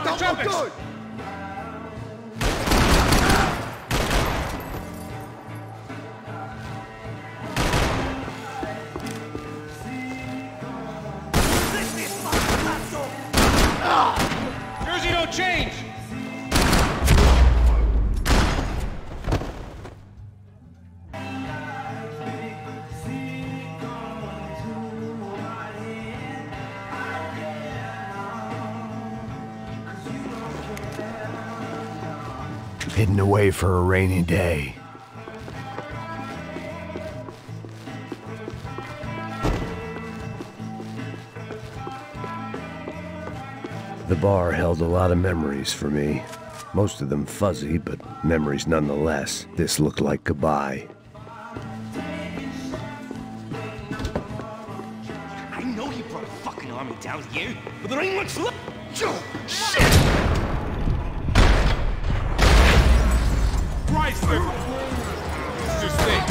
the trumpets! Jersey don't change! Hidden away for a rainy day. The bar held a lot of memories for me. Most of them fuzzy, but memories nonetheless. This looked like goodbye. I know you brought a fucking army down here, but there ain't much left. Shit! Christ, it's just think.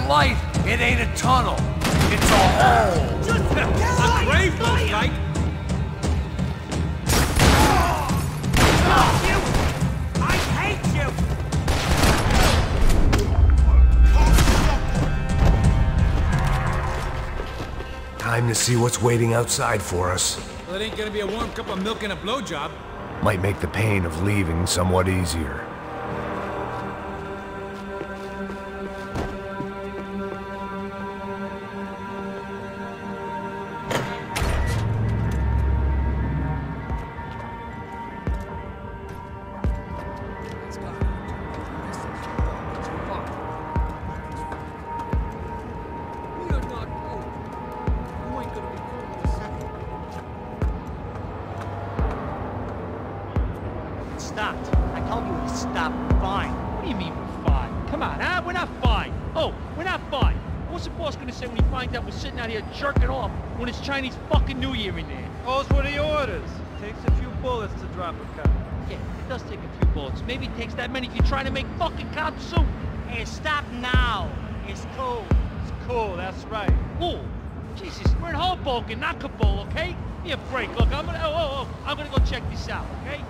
Light, it ain't a tunnel. It's a hole. Just a grave, most like. Fuck you! I hate you! Time to see what's waiting outside for us. Well, it ain't gonna be a warm cup of milk and a blowjob. Might make the pain of leaving somewhat easier. Stopped. I told you to stop. Fine. What do you mean we're fine? Come on, huh? We're not fine. Oh, we're not fine. What's the boss gonna say when he finds out we're sitting out here jerking off when it's Chinese fucking New Year in there? Those were the orders. Takes a few bullets to drop a cop. Yeah, it does take a few bullets. Maybe it takes that many if you're trying to make fucking cop soup. Hey, stop now. It's cool. It's cool, that's right. Cool. Jesus, we're in Hoboken, not Kabul, okay? Give me a break. Look, I'm gonna go check this out, okay?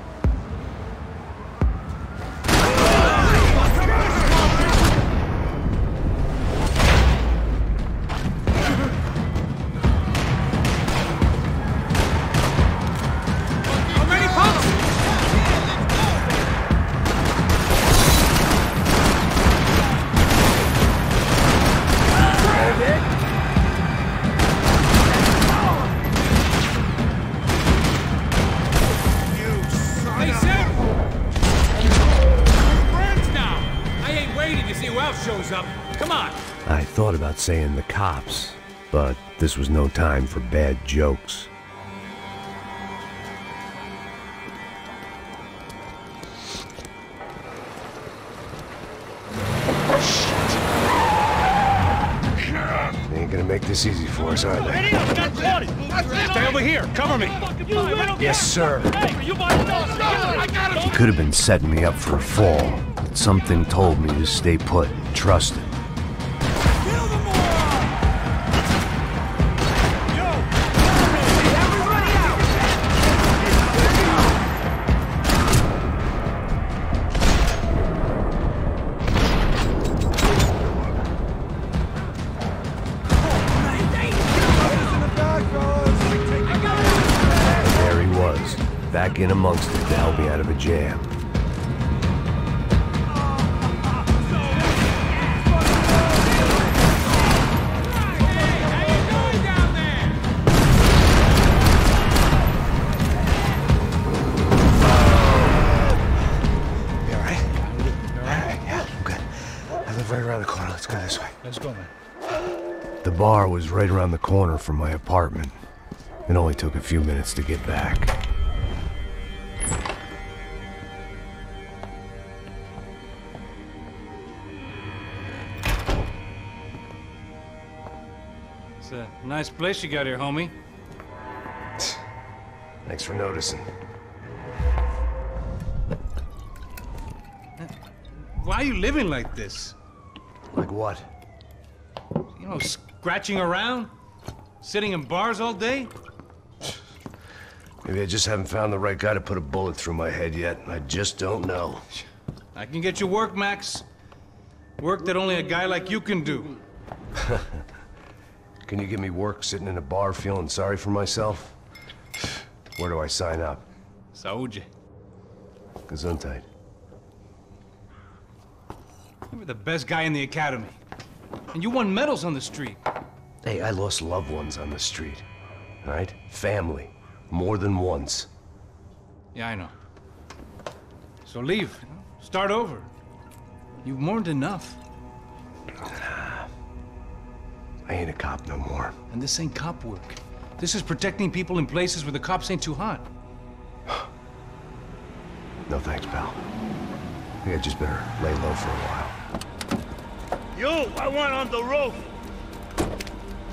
Shows up. Come on. I thought about saying the cops, but this was no time for bad jokes. They ain't gonna make this easy for us, are they? Stay over here. Cover me. Yes, sir. He could have been setting me up for a fall, but something told me to stay put and trust him. Back in amongst it to help me out of a jam. You all right? Yeah, I'm good. I live right around the corner. Let's go this way. Let's go, man. The bar was right around the corner from my apartment. It only took a few minutes to get back. It's a nice place you got here, homie. Thanks for noticing. why are you living like this? Like what? You know, scratching around? Sitting in bars all day? Maybe I just haven't found the right guy to put a bullet through my head yet. I just don't know. I can get you work, Max. Work that only a guy like you can do. Can you give me work sitting in a bar feeling sorry for myself? Where do I sign up? Saúde. Gesundheit. You were the best guy in the academy. And you won medals on the street. Hey, I lost loved ones on the street. All right? Family. More than once. Yeah, I know. So leave. You know? Start over. You've mourned enough. I ain't a cop no more. And this ain't cop work. This is protecting people in places where the cops ain't too hot. No thanks, pal. I think I just better lay low for a while. You, I want on the roof.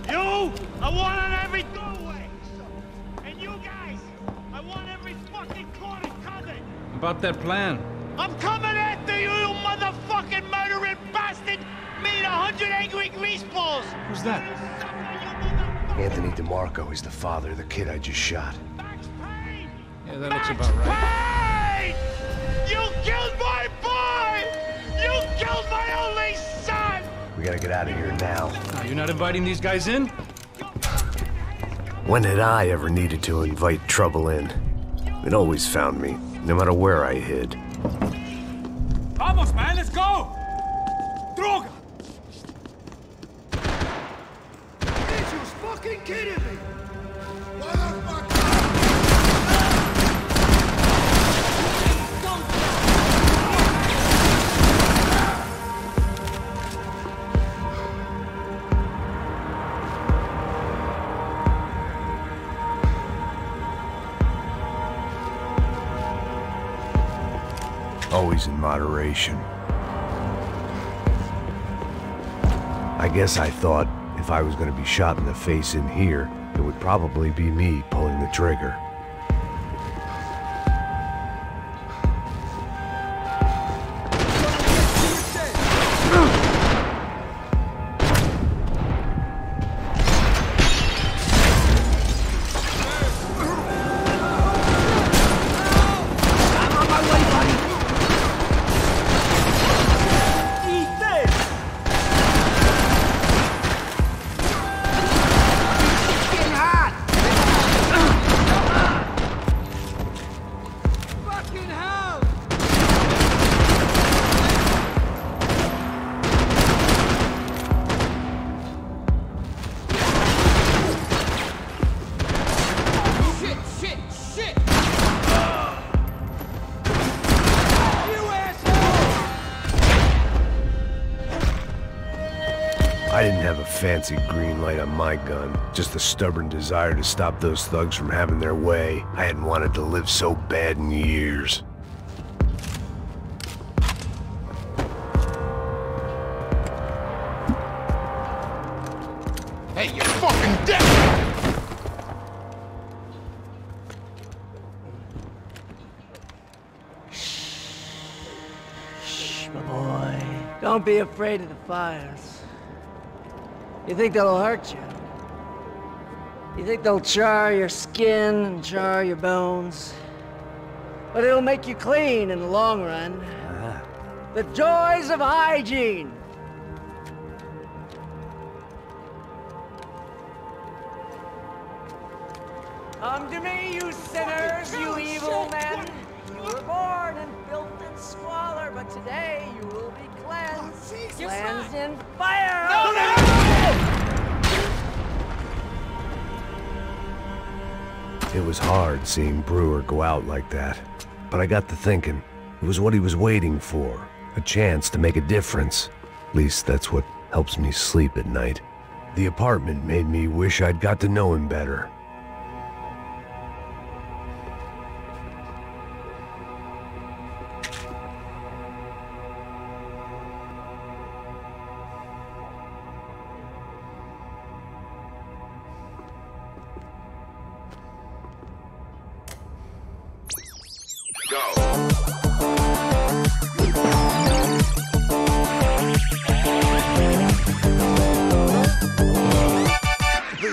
You, I want on every doorway. And you guys, I want every fucking corner covered. About that plan. I'm coming after you, you motherfucking murdering bastard! Me and 100 angry greaseballs! Who's that? Anthony DeMarco, he's the father of the kid I just shot. Max Payne! Yeah, that looks about right. Payne! You killed my boy! You killed my only son! We gotta get out of here now. You're not inviting these guys in? When had I ever needed to invite trouble in? It always found me, no matter where I hid. Vamos, man, let's go! Droga! You fucking kidding me? Always in moderation. I guess I thought if I was going to be shot in the face in here, it would probably be me pulling the trigger. I didn't have a fancy green light on my gun, just the stubborn desire to stop those thugs from having their way. I hadn't wanted to live so bad in years. Hey, you're fucking dead! Shh, my boy. Don't be afraid of the fires. You think they'll hurt you? You think they'll char your skin and char your bones? But it'll make you clean in the long run. The joys of hygiene! Come to me, you sinners, you evil men! You were born in filth and squalor, but today you will be cleansed. Cleansed in fire! It was hard seeing Brewer go out like that, but I got to thinking, it was what he was waiting for, a chance to make a difference. At least that's what helps me sleep at night. The apartment made me wish I'd got to know him better. Go.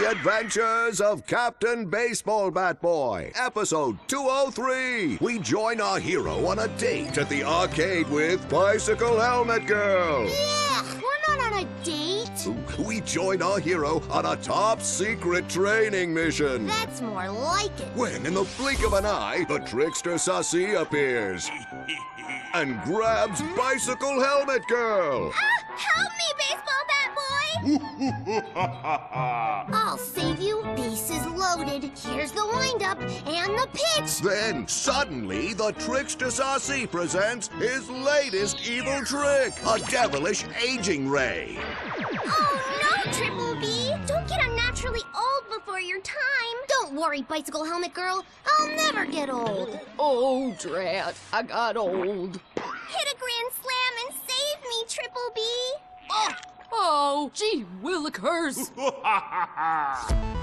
The Adventures of Captain Baseball Bat Boy, episode 203. We join our hero on a date at the arcade with Bicycle Helmet Girl. Yeah, we're not on a date. We join our hero on a top-secret training mission. That's more like it. When, in the blink of an eye, the trickster Sassy appears and grabs Bicycle Helmet Girl. Help me, Baseball Bat Boy! I'll save you. Bases loaded. Here's the windup and the pitch. Then, suddenly, the trickster Sassy presents his latest evil trick, a devilish aging ray. Oh, no, Triple B! Don't get unnaturally old before your time. Don't worry, Bicycle Helmet Girl. I'll never get old. Oh, drat, I got old. Hit a grand slam and save me, Triple B. Oh, gee willikers.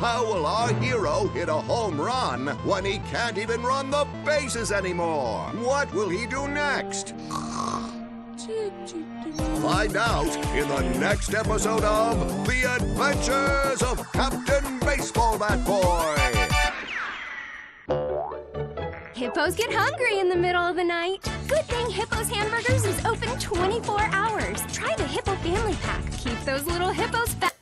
How will our hero hit a home run when he can't even run the bases anymore? What will he do next? Find out in the next episode of The Adventures of Captain Baseball Bat Boy. Hippos get hungry in the middle of the night. Good thing Hippo's Hamburgers is open 24 hours. Try the Hippo Family Pack. Keep those little hippos fat.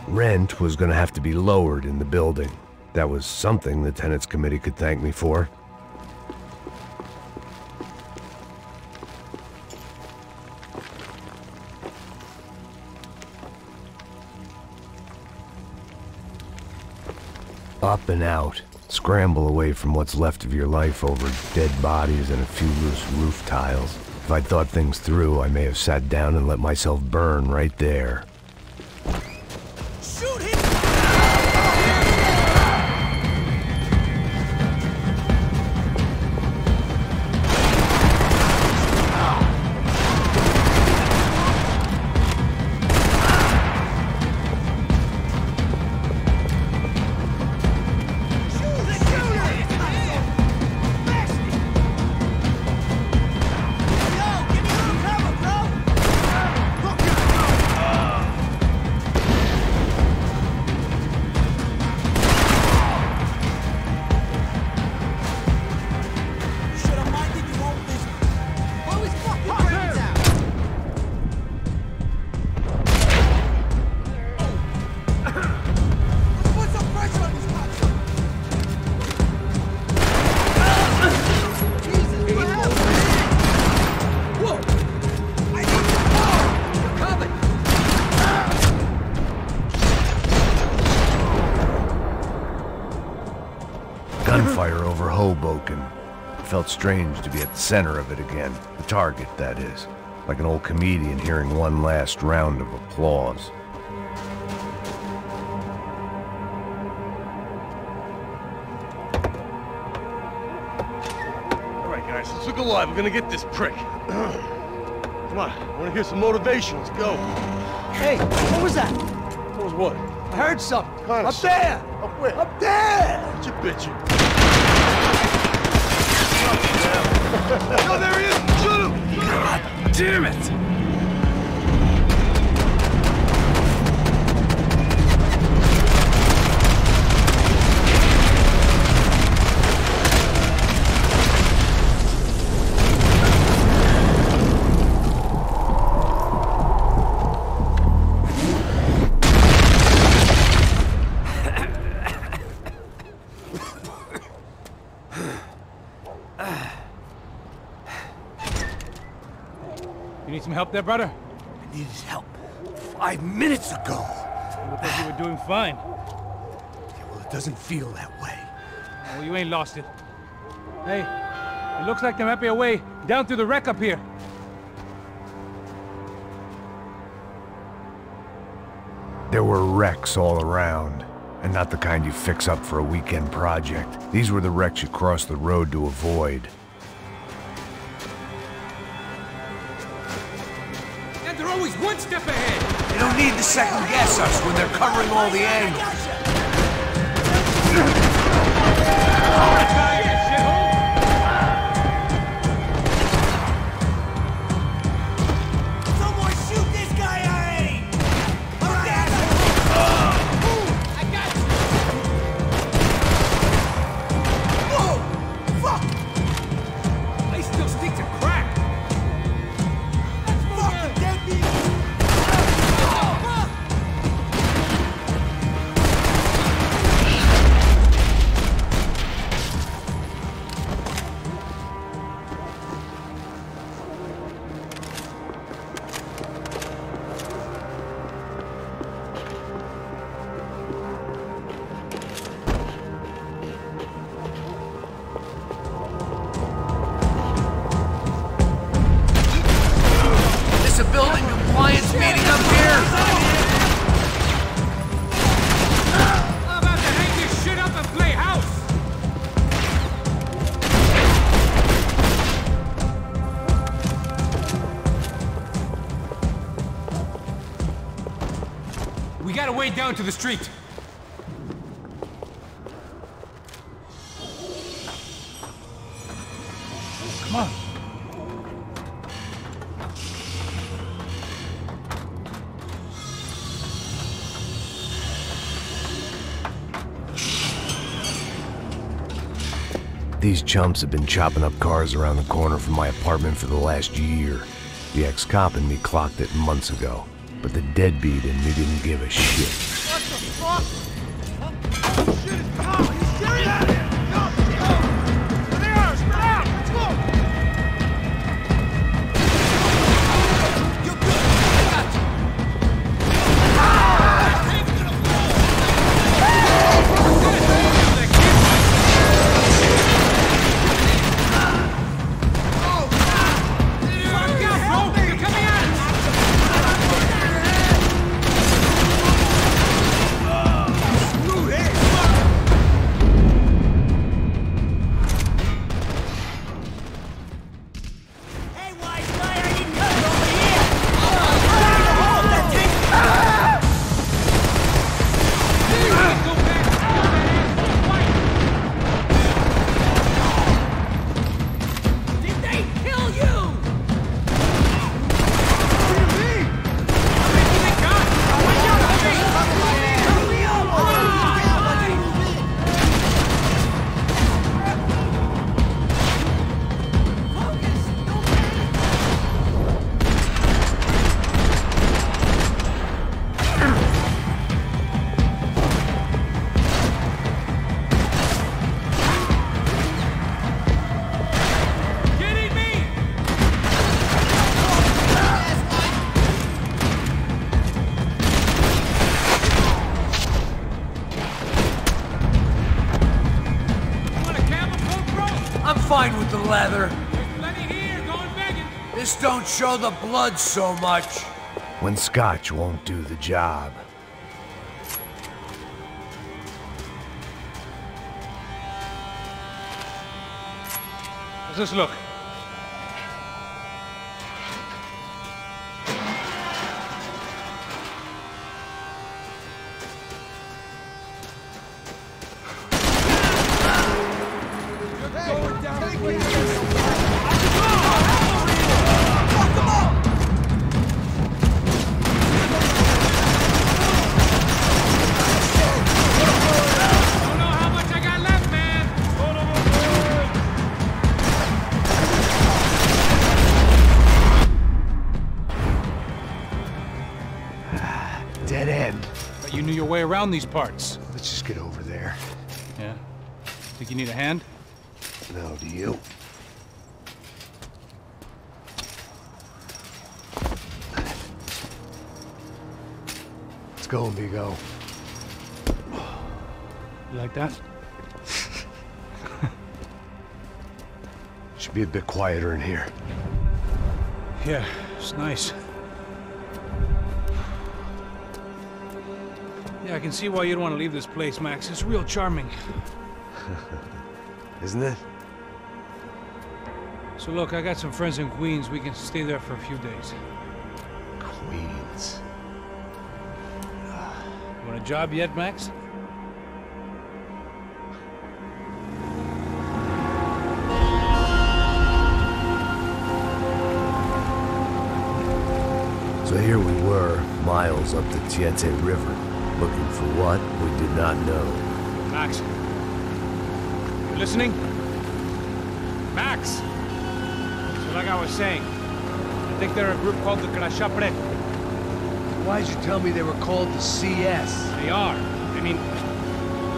Rent was going to have to be lowered in the building. That was something the tenants committee could thank me for. Up and out. Scramble away from what's left of your life over dead bodies and a few loose roof tiles. If I'd thought things through, I may have sat down and let myself burn right there. Shoot him! Gunfire over Hoboken. It felt strange to be at the center of it again. The target, that is. Like an old comedian hearing one last round of applause. Alright guys, let's look alive. We're gonna get this prick. Come on, I wanna hear some motivation. Let's go. Hey, what was that? What was what? I heard something. Kinda Up there! Up where? Up there! What you bitching? No, there he is! Shoot him! God damn it! You need some help there, brother? I needed help 5 minutes ago. You look like you were doing fine. Yeah, well, it doesn't feel that way. Well, you ain't lost it. Hey, it looks like there might be a way down through the wreck up here. There were wrecks all around, and not the kind you fix up for a weekend project. These were the wrecks you cross the road to avoid. They're always one step ahead. They don't need to second guess us when they're covering all the angles. Someone shoot this guy already! I got you! Whoa! Fuck! They still stick to crack. That's fucking deadbeat! Is a building compliance meeting up here? I'm about to hang this shit up and play house! We gotta wade down to the street. Come on. These chumps have been chopping up cars around the corner from my apartment for the last year. The ex-cop in me clocked it months ago, but the deadbeat in me didn't give a shit. What the fuck? Oh shit, come on! Are you serious? Get out of here! Go! There they are! Spread out! Let's go! You're good! I got you! Fine with the leather. There's plenty here, going begging. This don't show the blood so much. When scotch won't do the job. How's this look? Dead end. But you knew your way around these parts. Let's just get over there. Yeah? Think you need a hand? No, do you? Let's go, amigo. You like that? Should be a bit quieter in here. Yeah, it's nice. Yeah, I can see why you'd want to leave this place, Max. It's real charming. Isn't it? So look, I got some friends in Queens. We can stay there for a few days. Weeds. Want a job yet, Max? So here we were, miles up the Tiete River, looking for what we did not know. Max. You listening? Max! So like I was saying, I think they're a group called the Crachapret. Why'd you tell me they were called the CS? They are. I mean,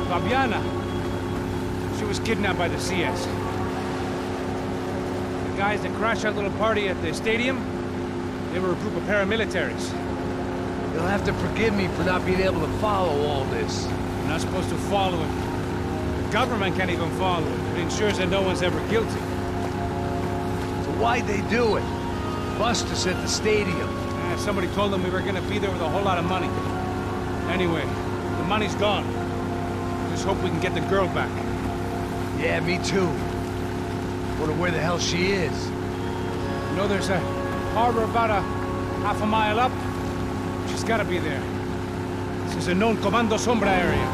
Fabiana, she was kidnapped by the CS. The guys that crashed that little party at the stadium, they were a group of paramilitaries. You'll have to forgive me for not being able to follow all this. You're not supposed to follow it. The government can't even follow it. It ensures that no one's ever guilty. So why'd they do it? Bust us at the stadium. Somebody told them we were gonna be there with a whole lot of money. Anyway, the money's gone. Just hope we can get the girl back. Yeah, me too. Wonder where the hell she is. You know, there's a harbor about a half a mile up. She's gotta be there. This is a known Comando Sombra area.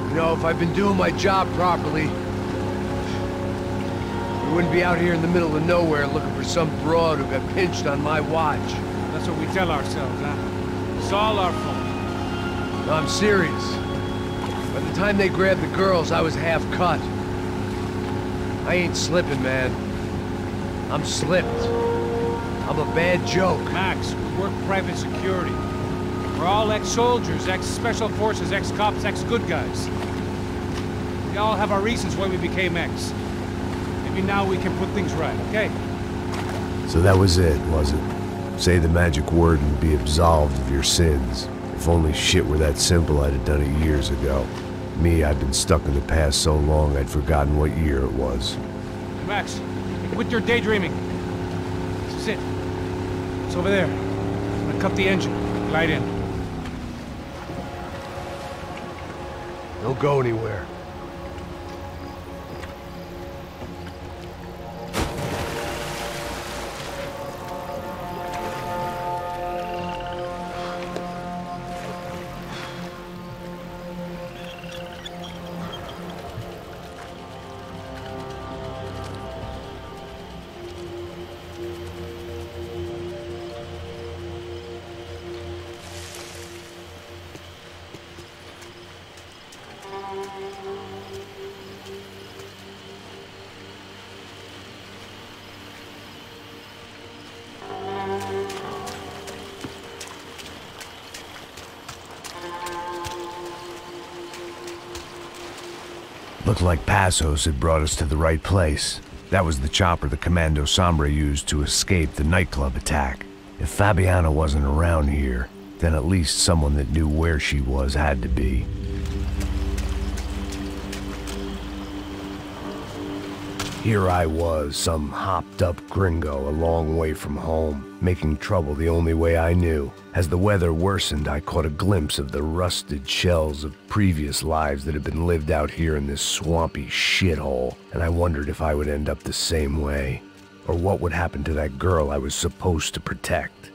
You know, if I'd been doing my job properly, we wouldn't be out here in the middle of nowhere looking for some broad who got pinched on my watch. That's what we tell ourselves, huh? It's all our fault. No, I'm serious. By the time they grabbed the girls, I was half cut. I ain't slipping, man. I'm slipped. I'm a bad joke. Max, we work private security. We're all ex-soldiers, ex-special forces, ex-cops, ex-good guys. We all have our reasons why we became ex. Maybe now we can put things right, okay? So that was it, was it? Say the magic word and be absolved of your sins. If only shit were that simple, I'd have done it years ago. Me, I'd been stuck in the past so long I'd forgotten what year it was. Max, quit your daydreaming. This is it. It's over there. I'm gonna cut the engine. Glide in. Don't go anywhere. Looked like Passos had brought us to the right place. That was the chopper the Comando Sombra used to escape the nightclub attack. If Fabiana wasn't around here, then at least someone that knew where she was had to be. Here I was, some hopped-up gringo a long way from home, making trouble the only way I knew. As the weather worsened, I caught a glimpse of the rusted shells of previous lives that had been lived out here in this swampy shithole, and I wondered if I would end up the same way, or what would happen to that girl I was supposed to protect.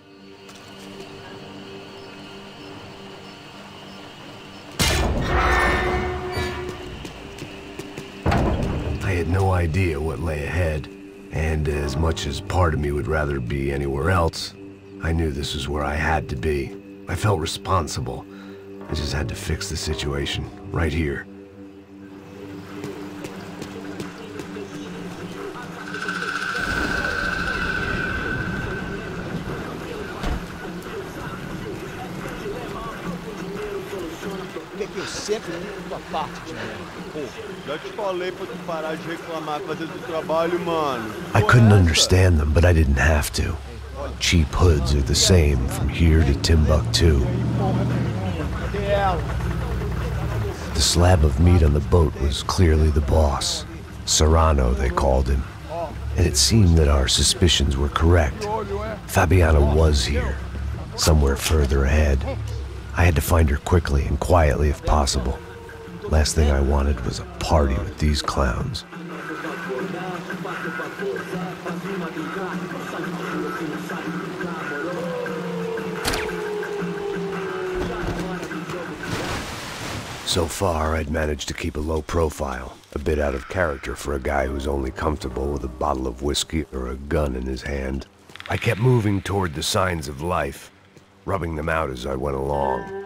I had no idea what lay ahead, and as much as part of me would rather be anywhere else, I knew this was where I had to be. I felt responsible. I just had to fix the situation, right here. Que eu sempre fico a parte de merda, porra. Já te falei pra tu parar de reclamar, fazer do trabalho, mano. I couldn't understand them, but I didn't have to. Cheap hoods are the same from here to Timbuktu. The slab of meat on the boat was clearly the boss. Serrano, they called him. And it seemed that our suspicions were correct. Fabiana was here, somewhere further ahead. I had to find her quickly and quietly if possible. Last thing I wanted was a party with these clowns. So far, I'd managed to keep a low profile, a bit out of character for a guy who's only comfortable with a bottle of whiskey or a gun in his hand. I kept moving toward the signs of life, rubbing them out as I went along.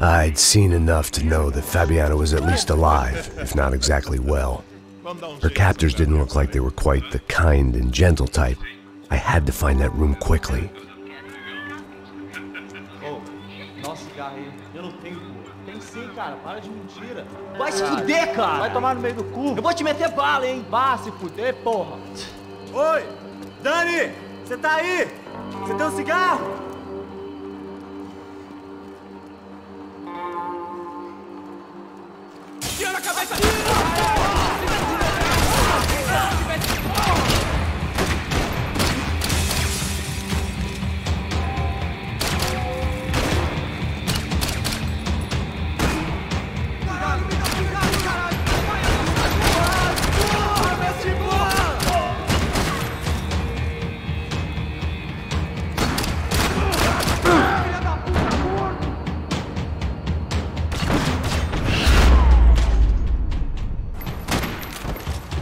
I'd seen enough to know that Fabiana was at least alive, if not exactly well. Her captors didn't look like they were quite the kind and gentle type. I had to find that room quickly. Oh, dá cigarro aí. Eu não tenho, pô. Tem sim, cara. Para de mentira. Vai se fuder, cara. Vai tomar no meio do cu. Eu vou te meter bala, hein. Vá se fuder, porra. Oi, Dani, você tá aí? Você tem um cigarro? Tira a cabeça!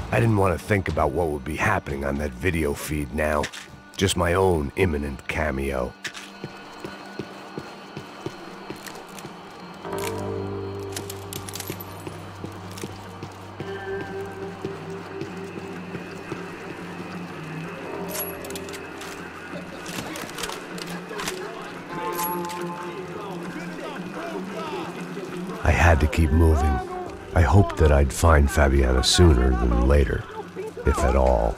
I didn't want to think about what would be happening on that video feed now. Just my own imminent cameo. I had to keep moving. I hoped that I'd find Fabiana sooner than later, if at all.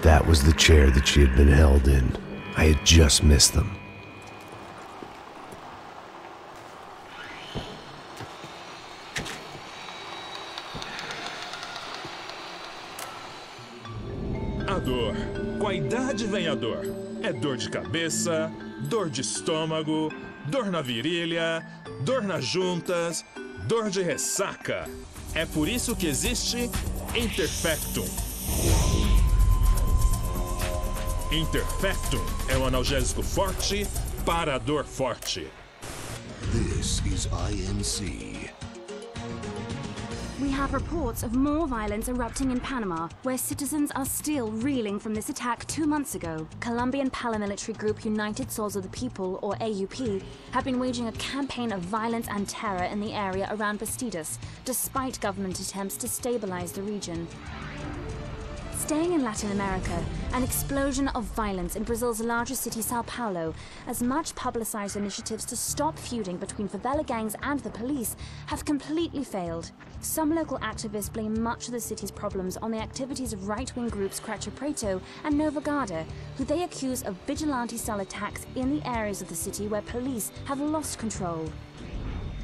That was the chair that she had been held in. I had just missed them. A dor. Com a idade vem a dor. É dor de cabeça, dor de estômago, dor na virilha, dor nas juntas, dor de ressaca. É por isso que existe Interfectum. Interfectum é um analgésico forte para a dor forte. This is INC. We have reports of more violence erupting in Panama, where citizens are still reeling from this attack 2 months ago. Colombian paramilitary group United Souls of the People, or AUP, have been waging a campaign of violence and terror in the area around Bastidas, despite government attempts to stabilize the region. Staying in Latin America, an explosion of violence in Brazil's largest city, Sao Paulo, as much publicized initiatives to stop feuding between favela gangs and the police have completely failed. Some local activists blame much of the city's problems on the activities of right-wing groups Cracha Preto and Nova Garda, who they accuse of vigilante-style attacks in the areas of the city where police have lost control.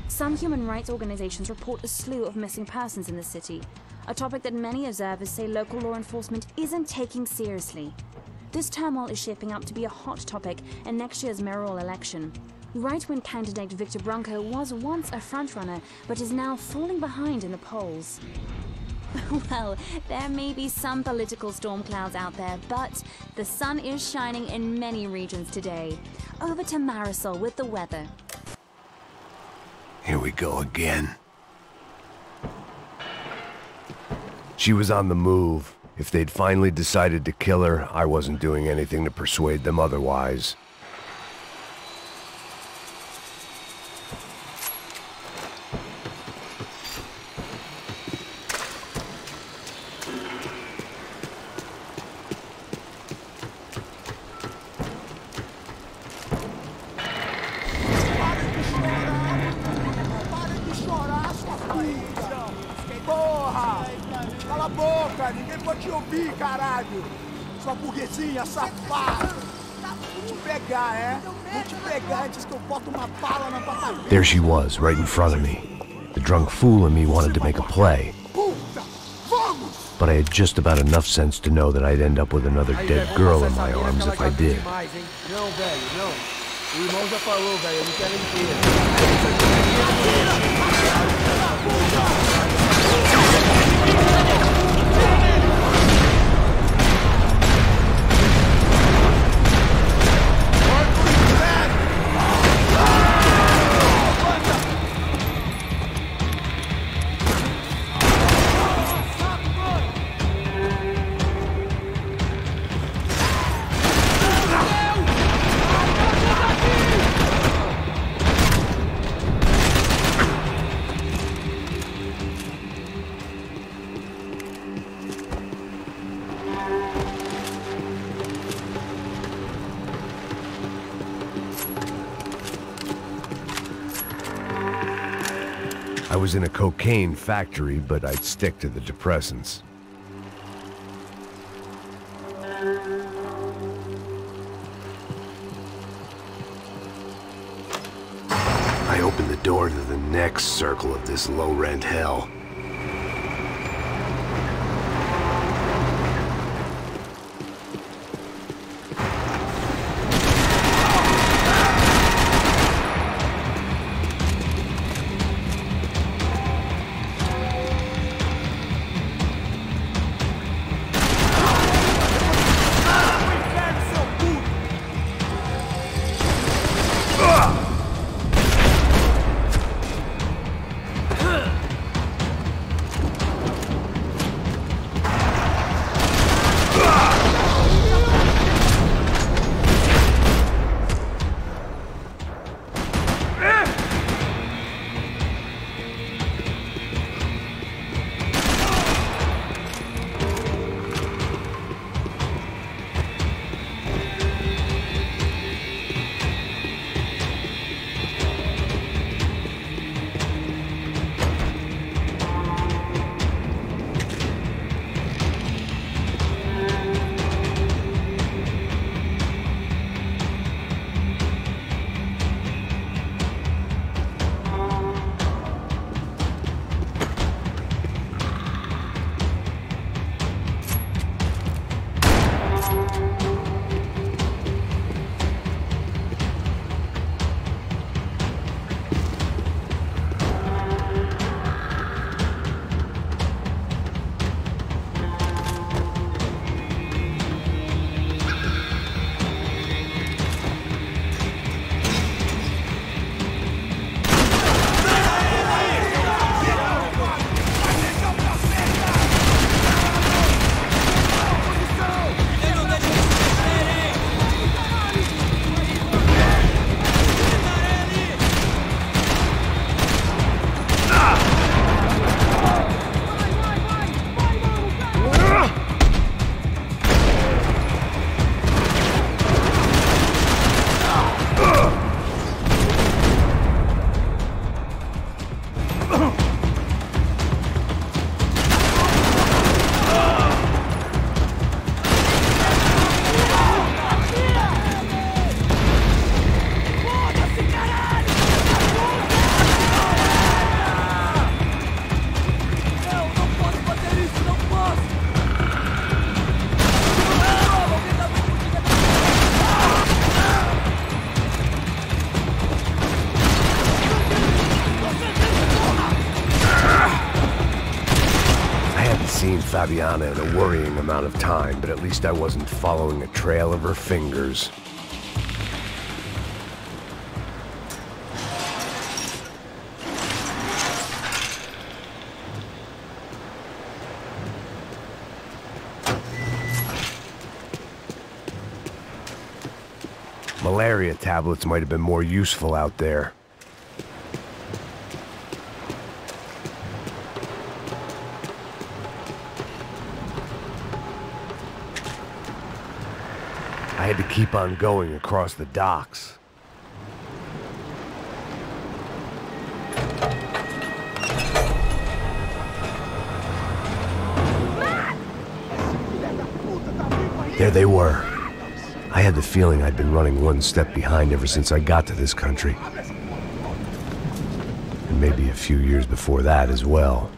Some human rights organizations report a slew of missing persons in the city, a topic that many observers say local law enforcement isn't taking seriously. This turmoil is shaping up to be a hot topic in next year's mayoral election. Right-wing candidate Victor Branco was once a frontrunner, but is now falling behind in the polls. Well, there may be some political storm clouds out there, but the sun is shining in many regions today. Over to Marisol with the weather. Here we go again. She was on the move. If they'd finally decided to kill her, I wasn't doing anything to persuade them otherwise. Ninguém pode te ouvir, caralho! Sua burguesinha safada! Vou te pegar, é? Vou te pegar antes que eu boto uma bala na tua cabeça! There she was, right in front of me. The drunk fool in me wanted to make a play. But I had just about enough sense to know that I'd end up with another dead girl in my arms if I did. Não, velho, não. O irmão já falou, velho, eu não quero inteiro. I was in a cocaine factory, but I'd stick to the depressants. I opened the door to the next circle of this low-rent hell. Fabiana in a worrying amount of time, but at least I wasn't following a trail of her fingers. Malaria tablets might have been more useful out there. I had to keep on going across the docks. There they were. I had the feeling I'd been running one step behind ever since I got to this country. And maybe a few years before that as well.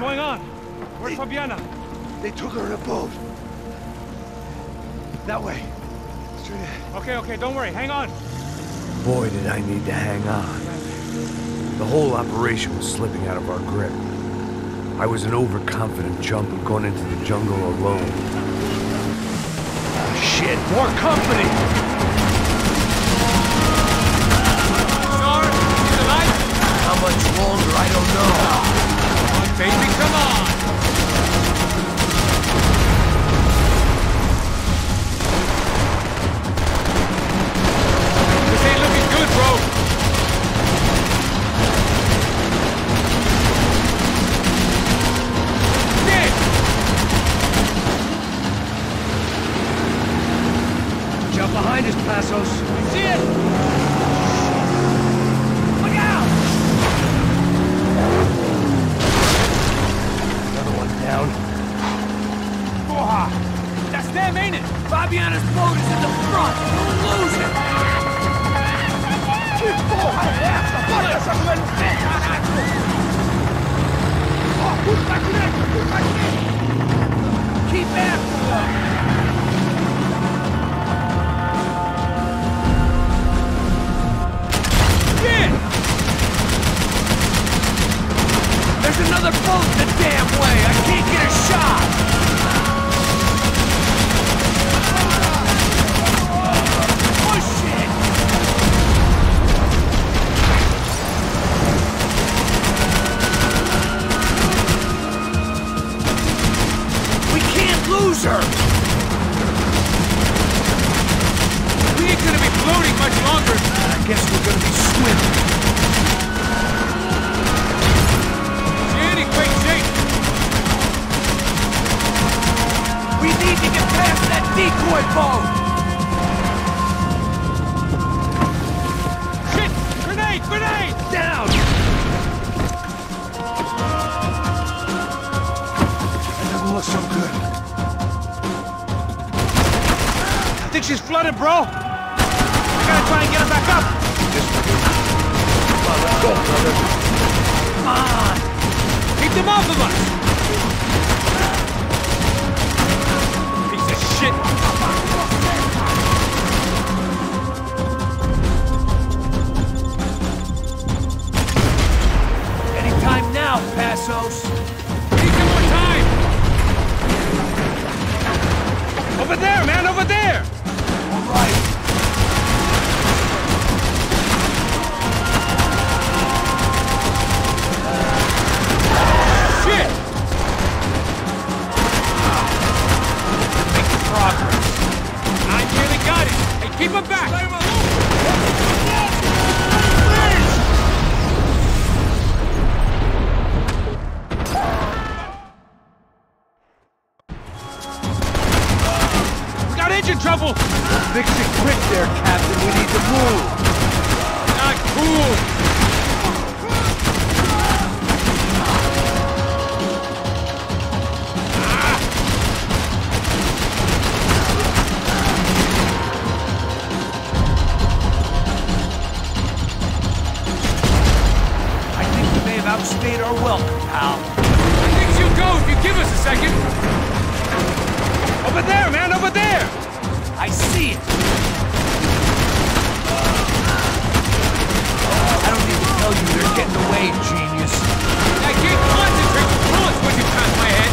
going on? Where's Fabiana? They took her in a boat. That way. Straight ahead. Okay, don't worry. Hang on. Boy, did I need to hang on. The whole operation was slipping out of our grip. I was an overconfident chump who'd gone into the jungle alone. Oh, shit, more company! Sorry, you alive? How much longer, I don't know. Come on, baby, come on! This ain't looking good, bro. Behind us, Passos. See it? Look out! Another one down. Porra! That's them, ain't it? Fabiana's boat is in the front. We'll lose it. Que porra é essa? Bota essa mulher no pé, caralho! Ó, puxa pra direita, puxa pra direita! Keep after them! There's another boat the damn way! I can't get a shot! Push it! We can't lose her! We ain't gonna be floating much longer. I guess we're gonna be swimming. We need to get past that decoy boat! Shit! Grenade! Grenade! Down! That doesn't look so good. I think she's flooded, bro. I gotta try and get her back up. This way. Come on, let's go, brother. Come on! Keep them off of us! Shit! Anytime now, Passos! Need some more time! Over there, man, over there! All right. Shit! I nearly got it! Hey, keep him back! We got engine trouble! Fix it quick there, Captain. We need to move. Not cool! Outstayed our welcome, pal. I think she'll go if you give us a second. Over there, man, over there! I see it. I don't need to tell you they're getting away, genius. I can't concentrate with bullets when you pass my head.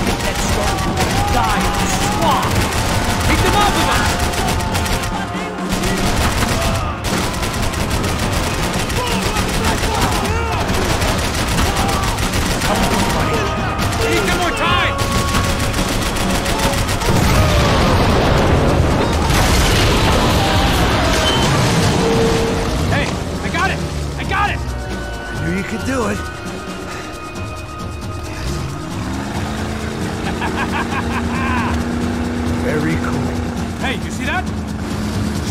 Get that started, we're gonna die in the swamp. Keep them off of us! Come on, buddy. We need some more time! Hey, I got it! I got it! I knew you could do it. Very cool. Hey, you see that?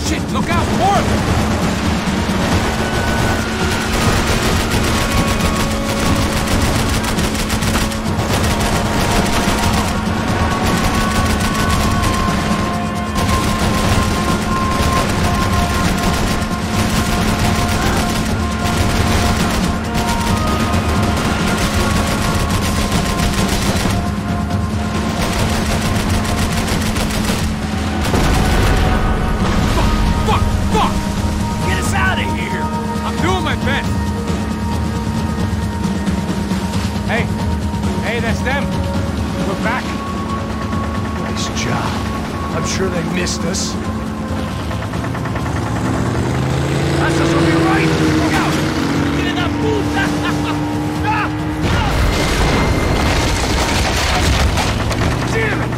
Shit, look out! More of them! them. We're back. Nice job. I'm sure they missed us. That's us on your right! Look out! Get in that booth! Damn it!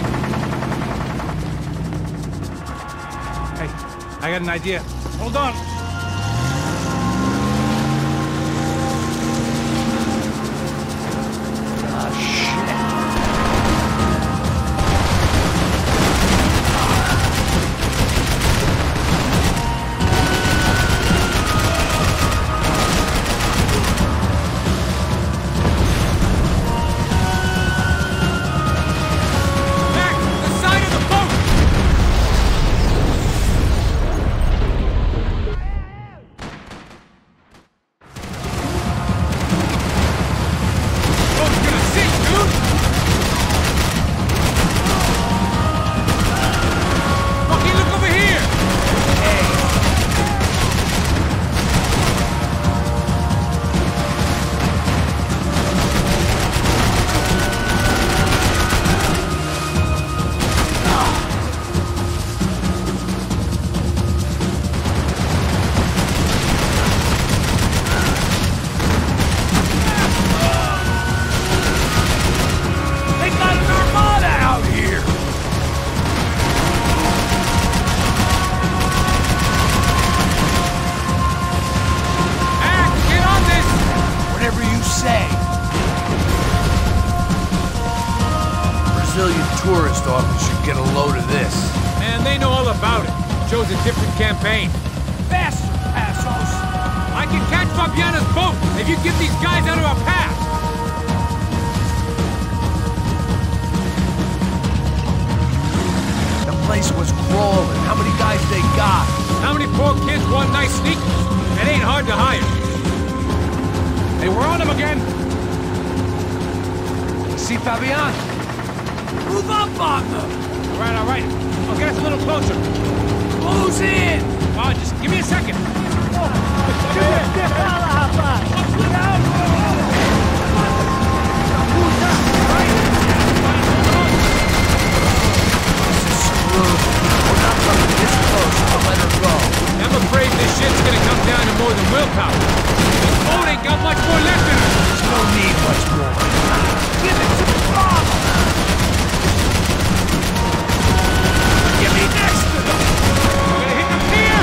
Hey, I got an idea. Hold on. Tourist office should get a load of this. Man, they know all about it. Chose a different campaign. Faster, assholes! I can catch Fabiana's boat if you get these guys out of our path! The place was crawling. How many guys they got? How many poor kids want nice sneakers? That ain't hard to hire. Hey, we're on them again! See Fabiana? Move up on them! All right. I'll get us a little closer. Who's in? Oh, just give me a second. I'm afraid this shit's gonna come down to more than willpower. This boat ain't got much more left in her. You don't need much more. Give it to the bomb! Get me next to them! We're gonna hit the pier!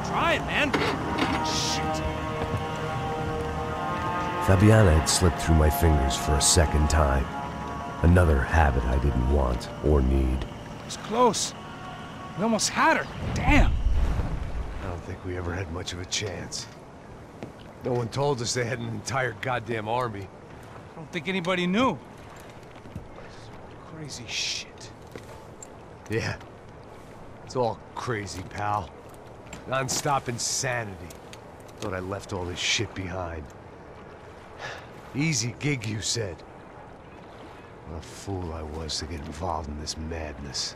Try it, man. Shit. Fabiana had slipped through my fingers for a second time. Another habit I didn't want or need. It's close. We almost had her. Damn. I don't think we ever had much of a chance. No one told us they had an entire goddamn army. I don't think anybody knew. Crazy shit. Yeah. It's all crazy, pal. Non-stop insanity. Thought I left all this shit behind. Easy gig, you said. What a fool I was to get involved in this madness.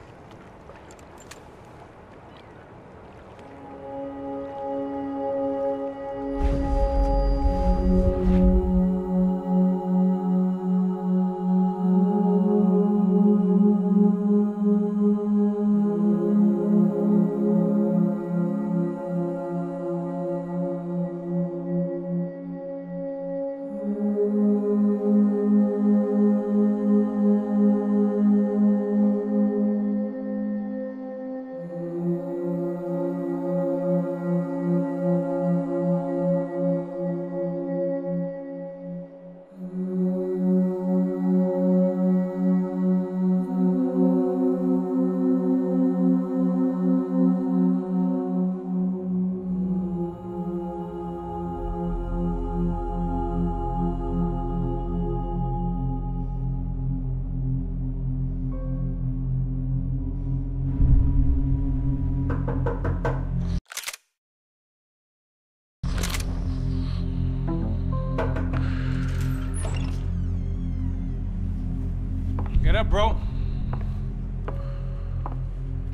up, bro.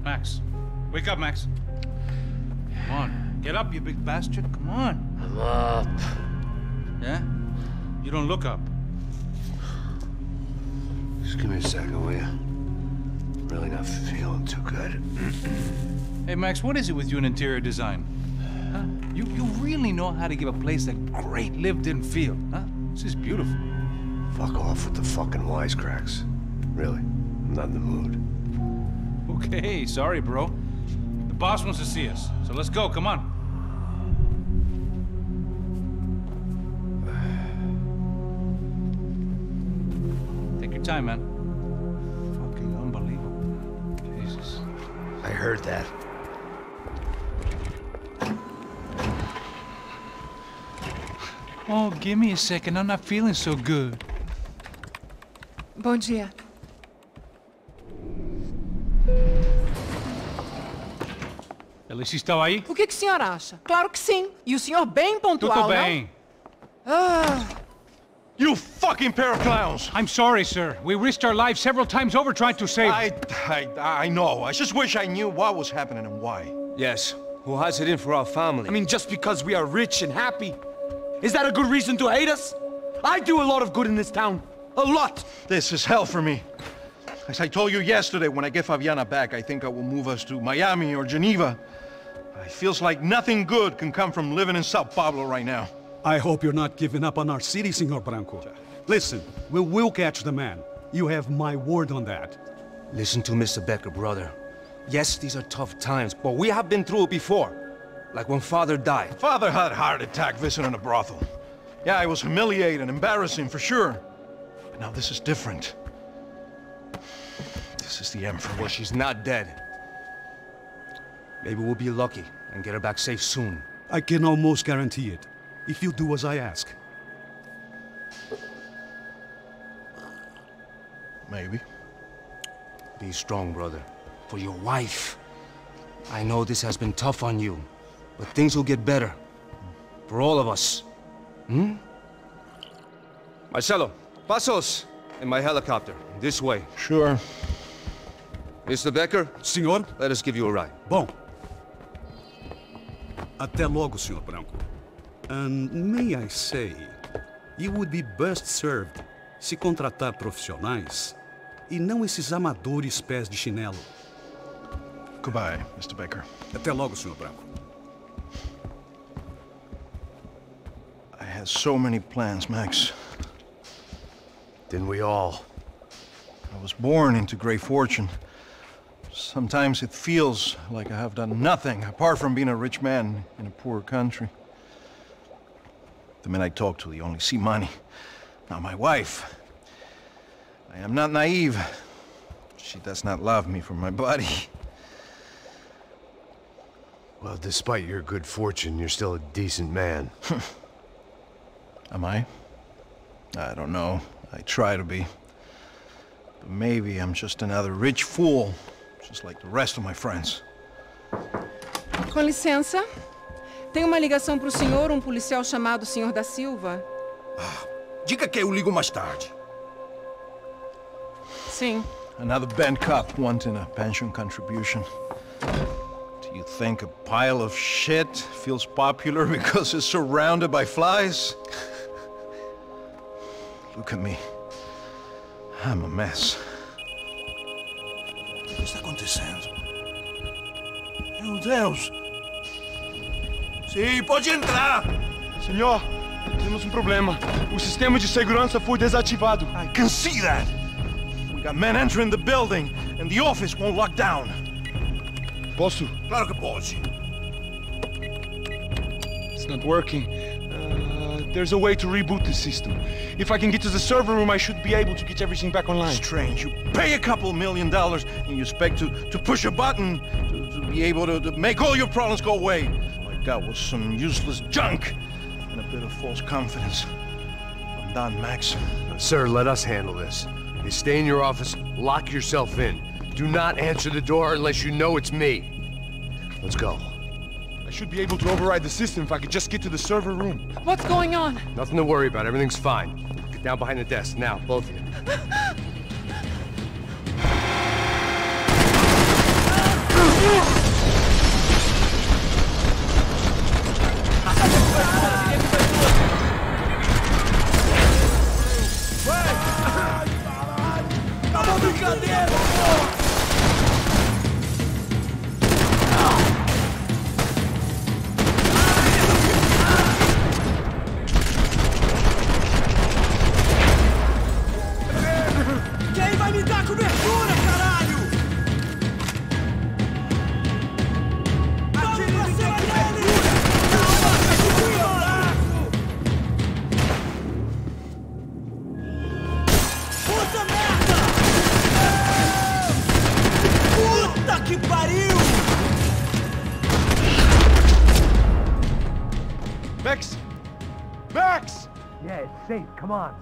Max. Wake up, Max. Come on. Get up, you big bastard. Come on. I'm up. Yeah? You don't look up. Just give me a second, will you? Really not feeling too good. Hey, Max, what is it with you in interior design? Huh? You really know how to give a place that great lived-in feel, huh? This is beautiful. Fuck off with the fucking wisecracks. Really, I'm not in the mood. Okay, sorry, bro. The boss wants to see us, so let's go, come on. Take your time, man. Fucking unbelievable. Jesus. I heard that. Oh, give me a second. I'm not feeling so good. Bom dia. Alice estava aí? O que o senhor acha? Claro que sim. E o senhor bem pontual, Tudo bem. não? Ah. You fucking pair of clowns! I'm sorry, sir. We risked our lives several times over trying to save... I know. I just wish I knew what was happening and why. Yes. Who has it in for our family? I mean, just because we are rich and happy? Is that a good reason to hate us? I do a lot of good in this town. A lot! This is hell for me. As I told you yesterday, when I get Fabiana back, I think I will move us to Miami or Geneva. It feels like nothing good can come from living in Sao Paulo right now. I hope you're not giving up on our city, Senor Branco. Listen, we will catch the man. You have my word on that. Listen to Mr. Becker, brother. Yes, these are tough times, but we have been through it before. Like when Father died. Father had a heart attack visiting a brothel. Yeah, it was humiliating, embarrassing, for sure. But now this is different. This is the end for me. Well, she's not dead. Maybe we'll be lucky and get her back safe soon. I can almost guarantee it, if you do as I ask. Maybe. Be strong, brother. For your wife. I know this has been tough on you, but things will get better. For all of us. Hmm? Marcelo, pasos in my helicopter. This way. Sure. Mr. Becker? Senhor? Let us give you a ride. Bom. Até logo, Senhor Branco. And may I say, you would be best served se contratar profissionais e não esses amadores pés de chinelo. Goodbye, Mr. Becker. Até logo, Senhor Branco. I had so many plans, Max. Didn't we all? I was born into great fortune. Sometimes it feels like I have done nothing apart from being a rich man in a poor country. The men I talk to, they only see money. Now my wife. I am not naive. She does not love me for my body. Well, despite your good fortune, you're still a decent man. Am I? I don't know. I try to be. But maybe I'm just another rich fool, just like the rest of my friends. Com licença. Tem uma ligação pro senhor, policial chamado Senhor da Silva. Diga que eu ligo mais tarde. Sim. Another band cop wanting a pension contribution. Do you think a pile of shit feels popular because it's surrounded by flies? Look at me. I'm a mess. O que está acontecendo? Meu Deus! Sim, pode entrar! Senhor, temos problema. O sistema de segurança foi desativado. I can see that. We got men entering the building, and the office won't lock down. Posso? Claro que pode. It's not working. There's a way to reboot the system. If I can get to the server room, I should be able to get everything back online. Strange. You pay a couple $1 million, and you expect to push a button to be able to make all your problems go away. All I got was some useless junk and a bit of false confidence. I'm done, Max. Sir, let us handle this. You stay in your office, lock yourself in. Do not answer the door unless you know it's me. Let's go. I should be able to override the system if I could just get to the server room. What's going on? Nothing to worry about. Everything's fine. Get down behind the desk now, both of you. Acabou a brincadeira, porra! Quem vai me dar cobertura, caralho? Atire pra cima dele! Puta merda! Puta que pariu! Max! Max! Yeah, it's safe. Come on.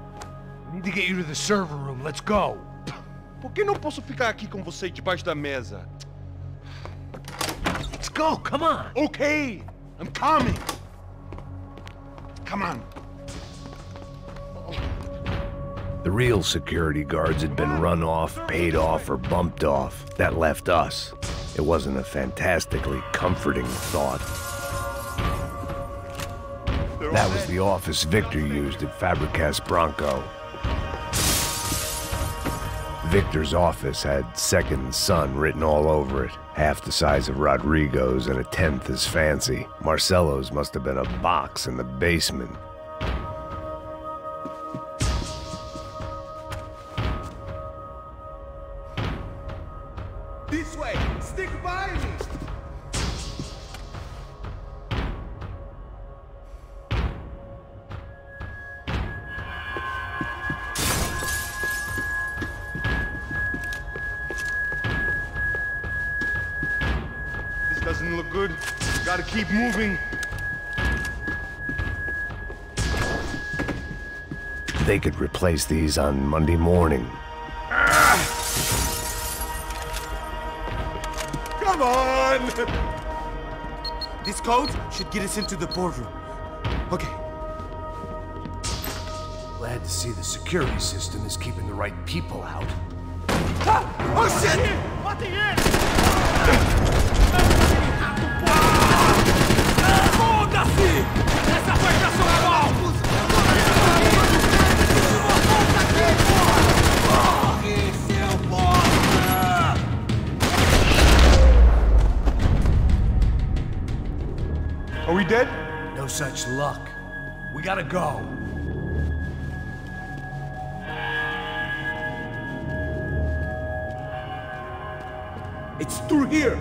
We need to get you to the server room. Let's go. Por que não posso ficar aqui com você debaixo da mesa? Let's go. Come on. Okay, I'm coming. Come on. The real security guards had been run off, paid off, or bumped off. That left us. It wasn't a fantastically comforting thought. That was the office Victor used at Fabricas Bronco. Victor's office had second son written all over it, half the size of Rodrigo's and a tenth as fancy. Marcelo's must have been a box in the basement. This way! Stick by me! This doesn't look good. Gotta keep moving. They could replace these on Monday morning. Come on! This code should get us into the boardroom. Okay. Glad to see the security system is keeping the right people out. Ah! Oh shit! Foda-se! Essa foi pra São Paulo! Corre, seu bosta! Are we dead? No such luck. We gotta go. It's through here!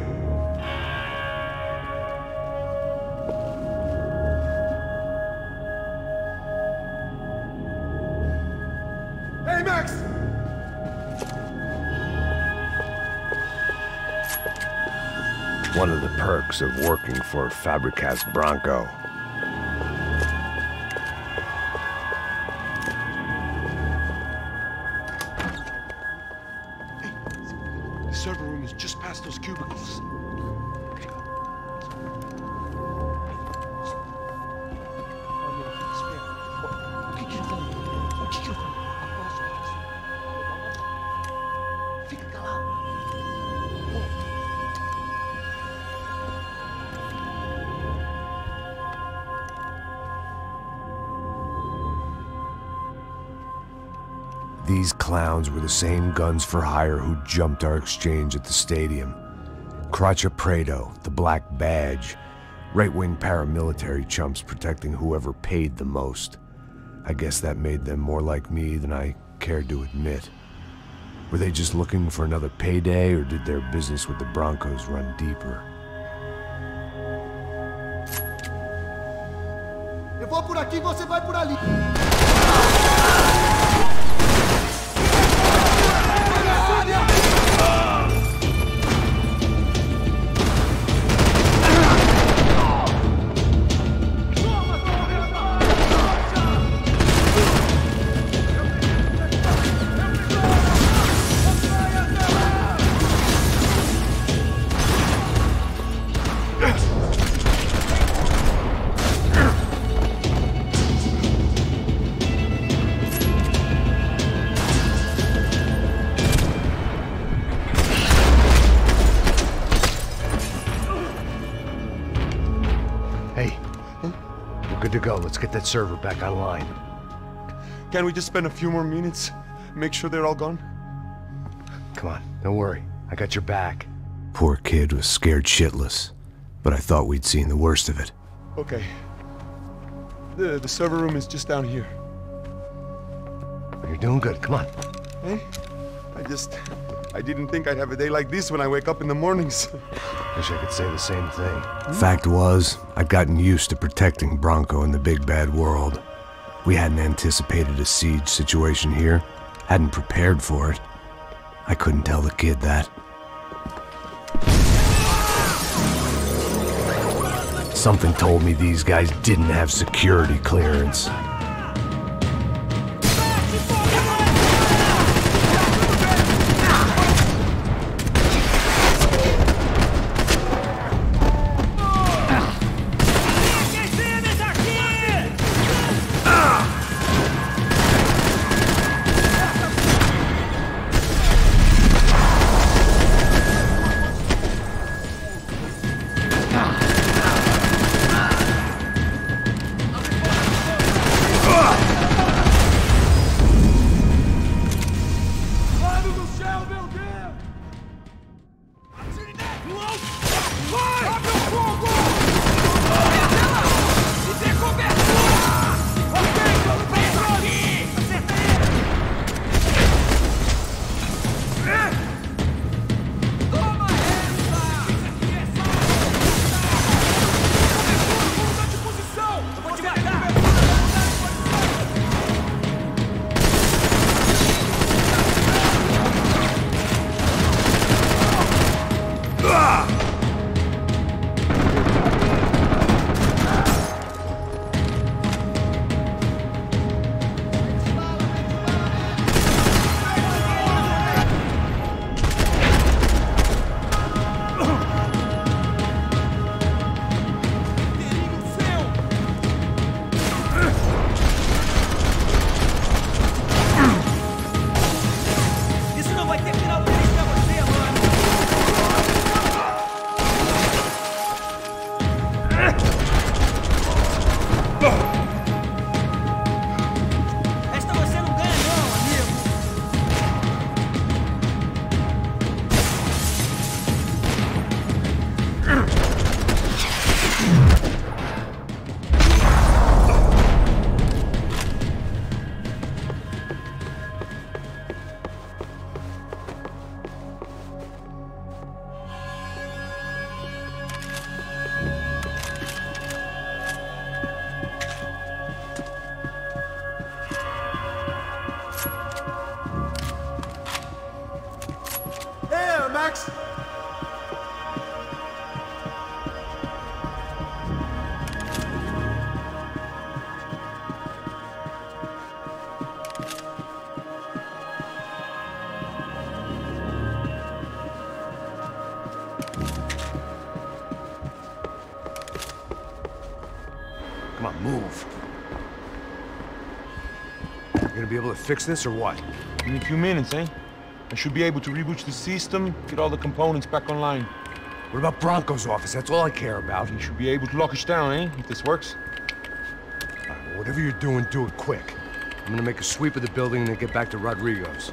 Hey, Max! One of the perks of working for Fabricas Bronco. The server room is just past those cubicles. These clowns were the same guns for hire who jumped our exchange at the stadium. Crotcha Prado, the Black Badge, right-wing paramilitary chumps protecting whoever paid the most. I guess that made them more like me than I cared to admit. Were they just looking for another payday, or did their business with the Broncos run deeper? Eu vou por aqui, você vai por ali. to go. Let's get that server back online. Can we just spend a few more minutes? Make sure they're all gone? Come on, don't worry. I got your back. Poor kid was scared shitless, but I thought we'd seen the worst of it. Okay. The server room is just down here. You're doing good. Come on. Hey? I didn't think I'd have a day like this when I wake up in the mornings. Wish I could say the same thing. Fact was, I'd gotten used to protecting Bronco in the big bad world. We hadn't anticipated a siege situation here, hadn't prepared for it. I couldn't tell the kid that. Something told me these guys didn't have security clearance. Max? Come on, move. You gonna be able to fix this or what? In a few minutes, eh? I should be able to reboot the system, get all the components back online. What about Bronco's office? That's all I care about. You should be able to lock us down, eh? If this works. All right, well, whatever you're doing, do it quick. I'm gonna make a sweep of the building and then get back to Rodrigo's.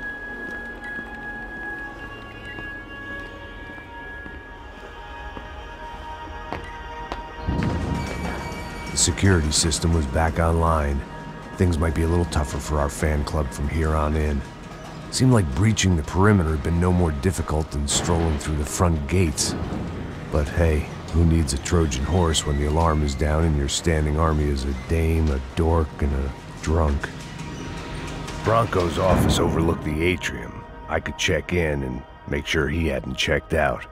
The security system was back online. Things might be a little tougher for our fan club from here on in. Seemed like breaching the perimeter had been no more difficult than strolling through the front gates. But hey, who needs a Trojan horse when the alarm is down and your standing army is a dame, a dork, and a drunk? Bronco's office overlooked the atrium. I could check in and make sure he hadn't checked out.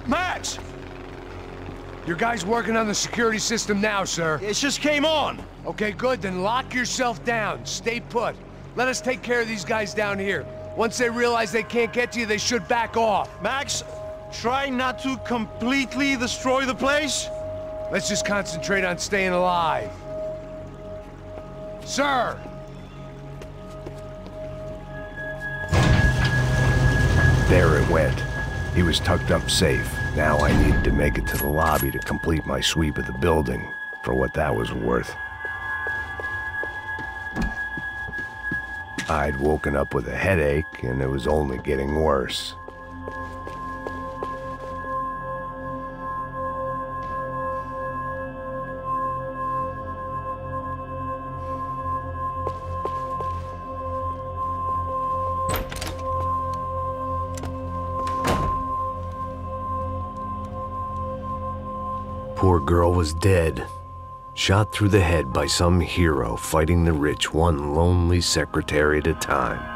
Max! Your guy's working on the security system now, sir. It just came on. Okay, good. Then lock yourself down. Stay put. Let us take care of these guys down here. Once they realize they can't get to you, they should back off. Max, try not to completely destroy the place. Let's just concentrate on staying alive. Sir! there it went. He was tucked up safe. Now I needed to make it to the lobby to complete my sweep of the building, for what that was worth. I'd woken up with a headache, and it was only getting worse. Poor girl was dead, shot through the head by some hero fighting the rich one lonely secretary at a time.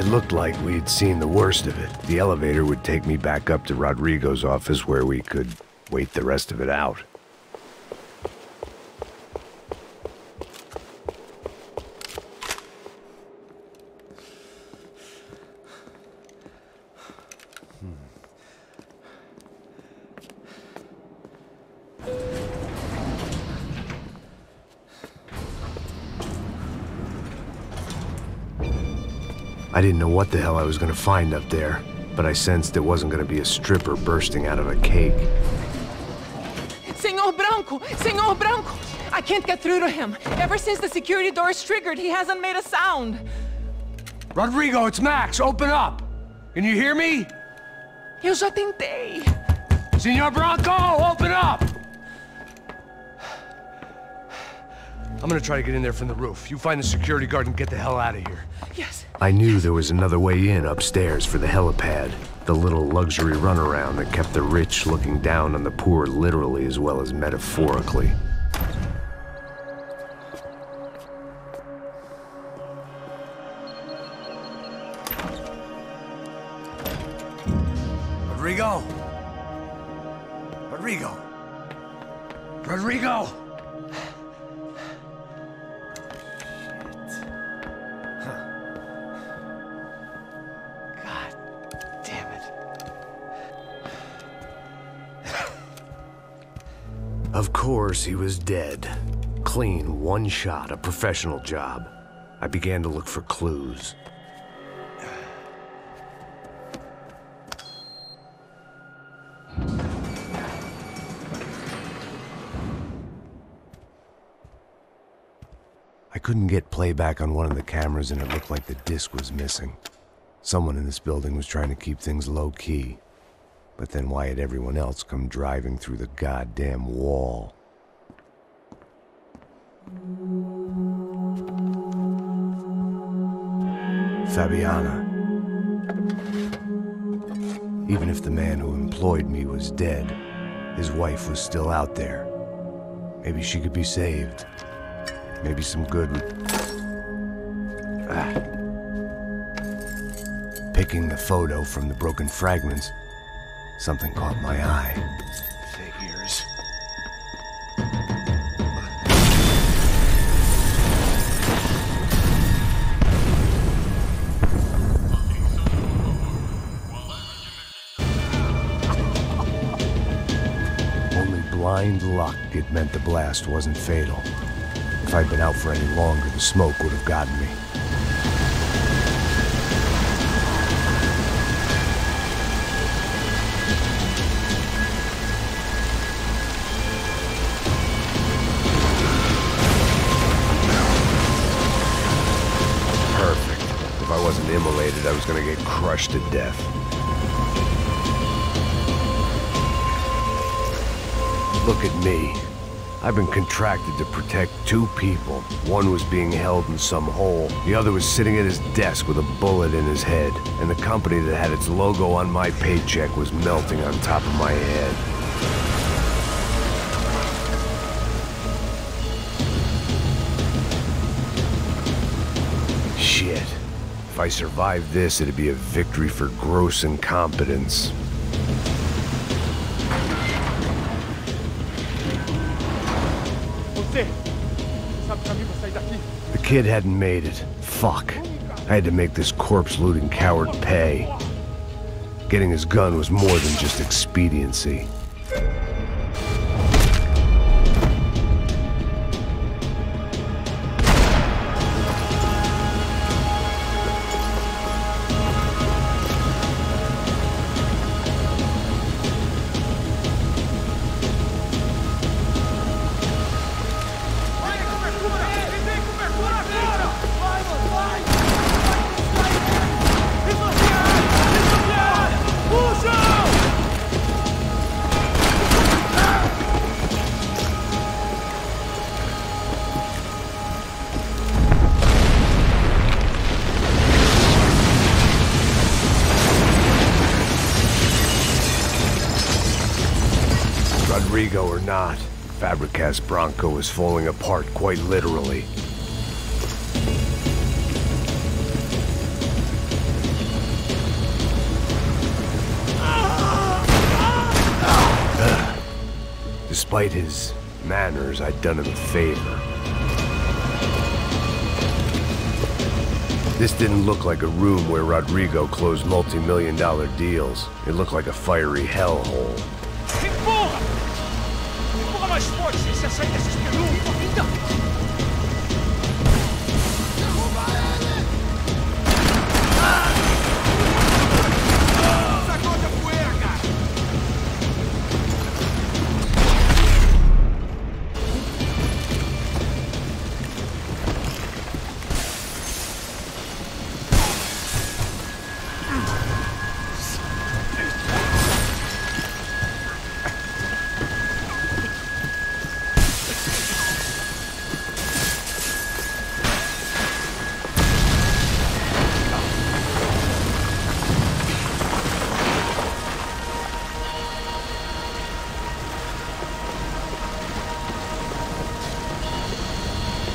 Looked like we'd seen the worst of it. The elevator would take me back up to Rodrigo's office where we could wait the rest of it out. I didn't know what the hell I was going to find up there, but I sensed it wasn't going to be a stripper bursting out of a cake. Senor Branco! Senor Branco! I can't get through to him. Ever since the security door is triggered, he hasn't made a sound. Rodrigo, it's Max. Open up! Can you hear me? Eu já tentei. Senor Branco, open up! I'm gonna try to get in there from the roof. You find the security guard and get the hell out of here. Yes. I knew there was another way in upstairs for the helipad, the little luxury runaround that kept the rich looking down on the poor literally as well as metaphorically. Rodrigo! Rodrigo! Rodrigo! Of course, he was dead. Clean, one shot, a professional job. I began to look for clues. I couldn't get playback on one of the cameras and it looked like the disc was missing. Someone in this building was trying to keep things low-key. But then why had everyone else come driving through the goddamn wall? Fabiana. Even if the man who employed me was dead, his wife was still out there. Maybe she could be saved. Maybe some good would... Picking the photo from the broken fragments, something caught my eye. Figures. Only blind luck it meant the blast wasn't fatal. If I'd been out for any longer, the smoke would have gotten me. If I wasn't immolated, I was gonna get crushed to death. Look at me. I've been contracted to protect two people. One was being held in some hole. The other was sitting at his desk with a bullet in his head. And the company that had its logo on my paycheck was melting on top of my head. Shit. If I survived this, it'd be a victory for gross incompetence. The kid hadn't made it. Fuck. I had to make this corpse-looting coward pay. Getting his gun was more than just expediency. Rodrigo or not, Fabricas Bronco is falling apart quite literally. Despite his manners, I'd done him a favor. This didn't look like a room where Rodrigo closed multi-million-dollar deals. It looked like a fiery hellhole. Mais forte, se a saída se esperou, ainda! Sacode a poeira, cara!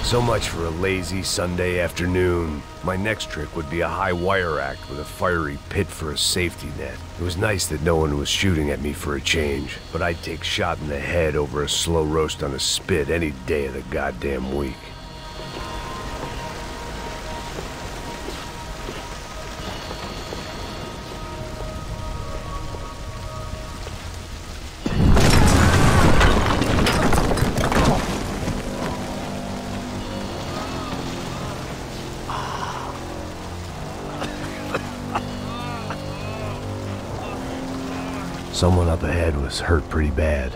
So much for a lazy Sunday afternoon. My next trick would be a high wire act with a fiery pit for a safety net. It was nice that no one was shooting at me for a change, but I'd take shot in the head over a slow roast on a spit any day of the goddamn week. Someone up ahead was hurt pretty bad.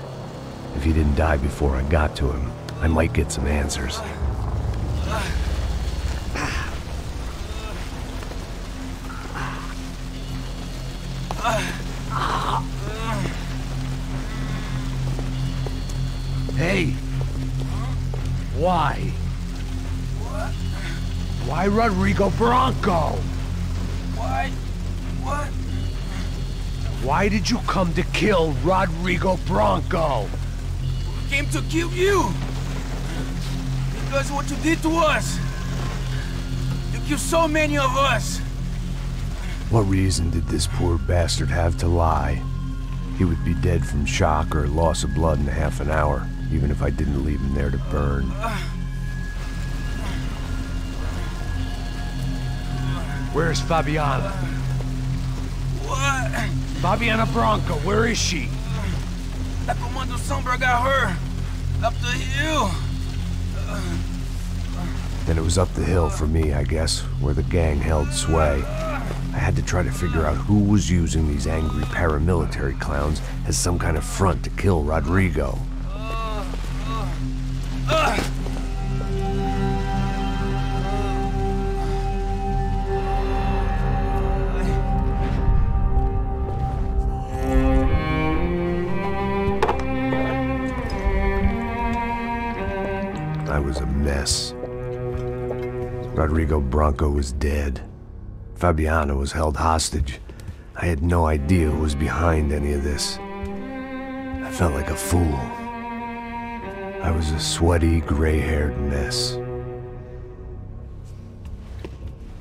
If he didn't die before I got to him, I might get some answers. Hey! Why? Why Rodrigo Bronco? Why? What? Why did you come to kill Rodrigo Bronco? came to kill you. Because what you did to us. You killed so many of us. What reason did this poor bastard have to lie? He would be dead from shock or loss of blood in half an hour, even if I didn't leave him there to burn. Where's Fabiana? What? Fabiana Branco, where is she? La Comando Sombra got her. Up the hill. Then it was up the hill for me, I guess, where the gang held sway. I had to try to figure out who was using these angry paramilitary clowns as some kind of front to kill Rodrigo. I was a mess. Rodrigo Branco was dead. Fabiana was held hostage. I had no idea who was behind any of this. I felt like a fool. I was a sweaty, gray-haired mess.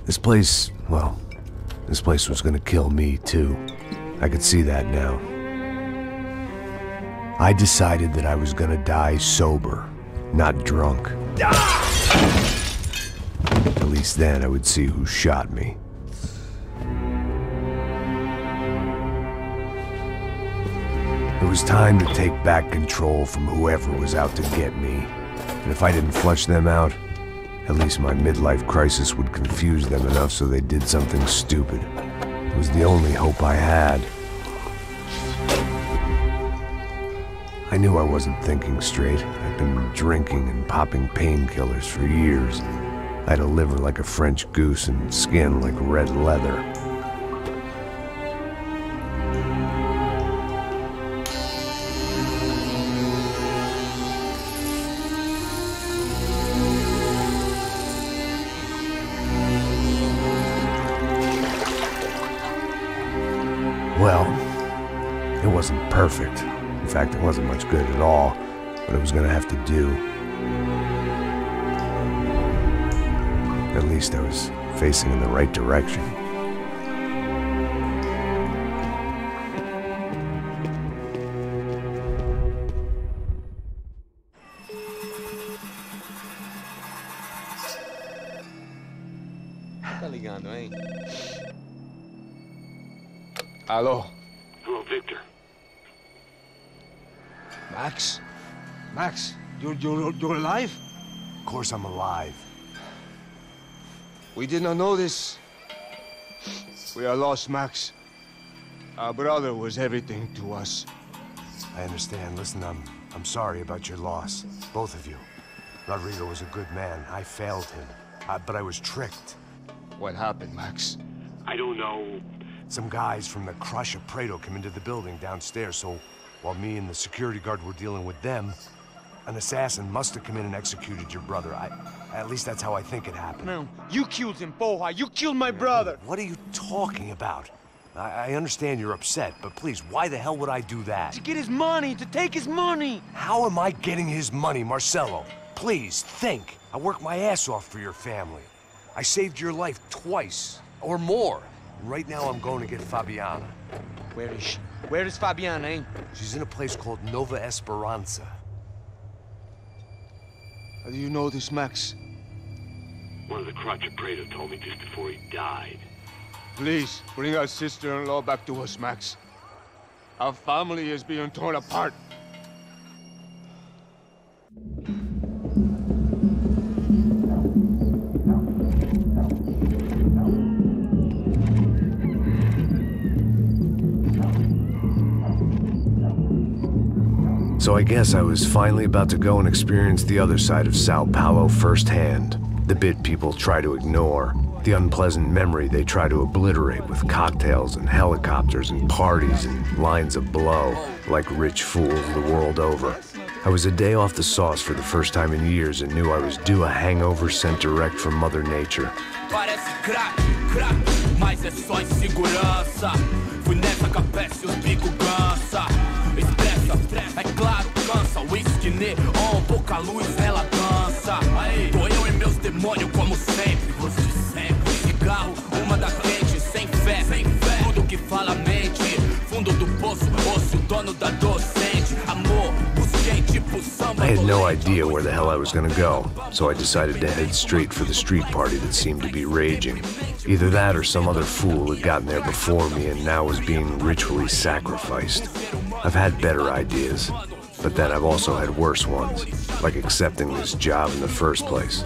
This place, well, this place was gonna kill me too. I could see that now. I decided that I was gonna die sober, not drunk. At least then I would see who shot me. It was time to take back control from whoever was out to get me. And if I didn't flush them out, at least my midlife crisis would confuse them enough so they did something stupid. It was the only hope I had. I knew I wasn't thinking straight. I'd been drinking and popping painkillers for years. I had a liver like a French goose and skin like red leather. Well, it wasn't perfect. In fact, it wasn't much good at all, but it was gonna have to do. At least I was facing in the right direction. Tá ligando, hein? Alô? Hello, Victor. Max? Max, you're alive? Of course I'm alive. We did not know this. We are lost, Max. Our brother was everything to us. I understand. Listen, I'm sorry about your loss. Both of you. Rodrigo was a good man. I failed him. But I was tricked. What happened, Max? I don't know. Some guys from the Crush of Prado came into the building downstairs, so while me and the security guard were dealing with them, an assassin must have come in and executed your brother. At least that's how I think it happened. No, you killed him, Porra. You killed my brother. What are you talking about? I understand you're upset, but please, why the hell would I do that? To get his money, to take his money. How am I getting his money, Marcelo? Please, think. I worked my ass off for your family. I saved your life twice, or more. Right now, I'm going to get Fabiana. Where is she? Where is Fabiana, eh? She's in a place called Nova Esperanza. How do you know this, Max? One of the Crotch of Prado told me just before he died. Please, bring our sister-in-law back to us, Max. Our family is being torn apart. So I guess I was finally about to go and experience the other side of Sao Paulo firsthand. The bit people try to ignore. The unpleasant memory they try to obliterate with cocktails and helicopters and parties and lines of blow, like rich fools the world over. I was a day off the sauce for the first time in years and knew I was due a hangover sent direct from Mother Nature. Parece crack, crack, mas é só insegurança. Fui nessa capeste, os bico cansa. Expressa, é claro, cansa. Whisky que neon, pouca luz, ela dança. Tô eu e meus demônios como sempre, você sempre. Cigarro, uma da frente, sem fé, tudo que fala mente. Fundo do poço, osso, dono da docente. Amor, busquei tipo samba. I had no idea where the hell I was gonna go, so I decided to head straight for the street party that seemed to be raging. Either that or some other fool had gotten there before me and now was being ritually sacrificed. I've had better ideas, but then I've also had worse ones, like accepting this job in the first place.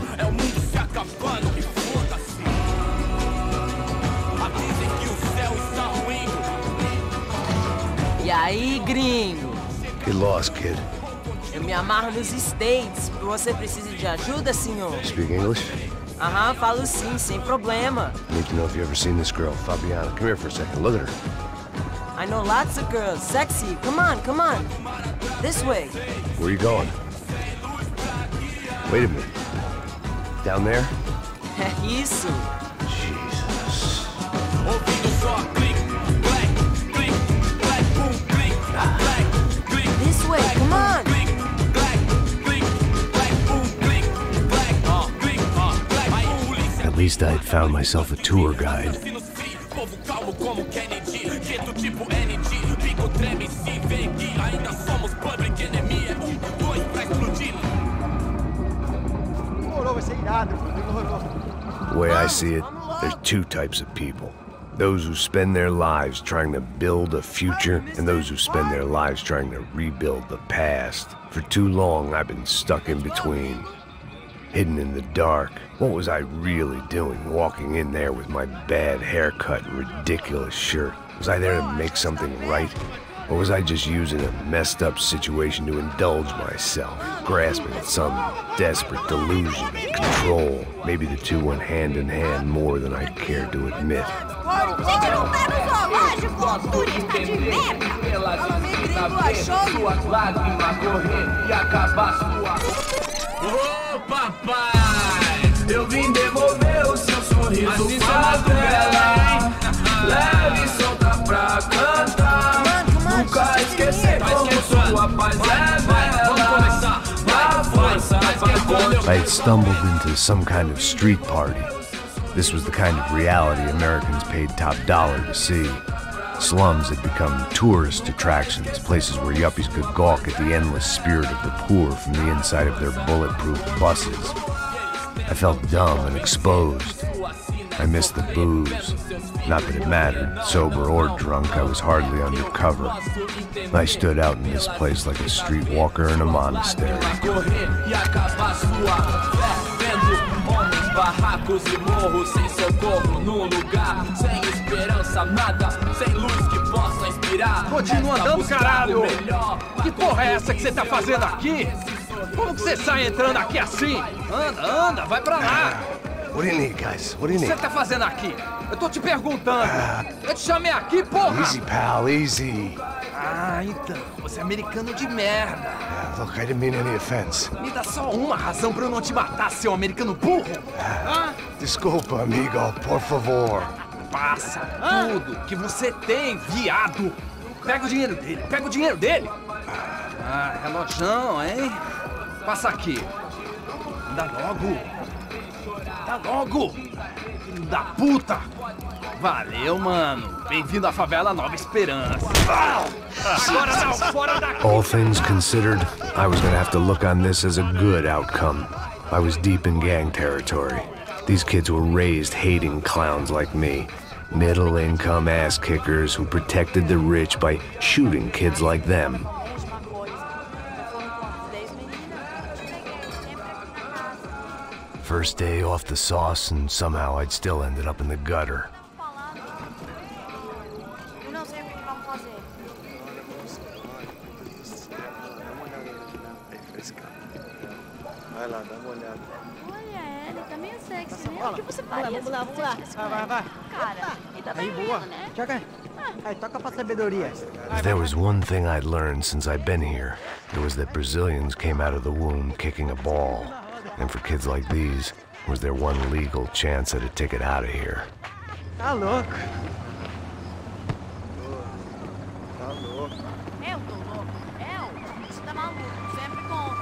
E aí, gringo? Get lost, kid. Eu me amarro nos States. Você precisa de ajuda, senhor? Speak English? Aham, falo sim, sem problema. I need to know if you've ever seen this girl, Fabiana. Come here for a second. Look at her. I know lots of girls. Sexy. Come on, come on. This way. Where are you going? Wait a minute. Down there? Isso. Jesus. This way, come on. At least I had found myself a tour guide. The way I see it, there's two types of people. Those who spend their lives trying to build a future, and those who spend their lives trying to rebuild the past. For too long, I've been stuck in between. Hidden in the dark. What was I really doing, walking in there with my bad haircut and ridiculous shirt? Was I there to make something right? Or was I just using a messed up situation to indulge myself, grasping at some desperate delusion of control? Maybe the two went hand in hand more than I cared to admit. Ô papai, eu vim devolver o seu sorriso favela. Leve e solta pra cantar. Nunca esquecer como sua paz é bela. A força I had stumbled into some kind of street party. This was the kind of reality Americans paid top dollar to see. Slums had become tourist attractions, places where yuppies could gawk at the endless spirit of the poor from the inside of their bulletproof buses. I felt dumb and exposed. I missed the booze. Not that it mattered, sober or drunk, I was hardly undercover. I stood out in this place like a streetwalker in a monastery. Barracos e morros sem socorro num lugar sem esperança, nada, sem luz que possa inspirar. Continua andando, caralho! Que porra é essa que você tá fazendo aqui? Como que você sai entrando aqui assim? Anda, anda, vai pra lá! What do you need, guys? What do you O que need? você tá fazendo aqui? Eu tô te perguntando. Eu te chamei aqui, porra! Easy, pal, easy. Ah, então, você é americano de merda. Look, I didn't mean any offense. Me dá só uma razão pra eu não te matar, seu americano burro. Desculpa, amigo, por favor. Passa tudo que você tem, viado. Pega o dinheiro dele, pega o dinheiro dele. Ah, relojão, hein? Passa aqui. Dá logo. Dá logo. Filho da puta. Valeu, mano. Bem-vindo à favela Nova Esperança. Agora não, fora daqui. All things considered, I was gonna have to look on this as a good outcome. I was deep in gang territory. These kids were raised hating clowns like me. Middle-income ass-kickers who protected the rich by shooting kids like them. First day off the sauce, and somehow I'd still ended up in the gutter. Vai lá, dá uma olhada. Olha, ele tá meio sexy, né? O que você faria? Vamos lá. Vai. Cara, e tá Aí, boa. né? Joga. Aí, toca pra sabedoria. If there was one thing I'd learned since I'd been here, it was that Brazilians came out of the womb kicking a ball. And for kids like these, was their one legal chance at a ticket out of here. Tá louco. Eu tô louco. Você tá maluco. Sempre com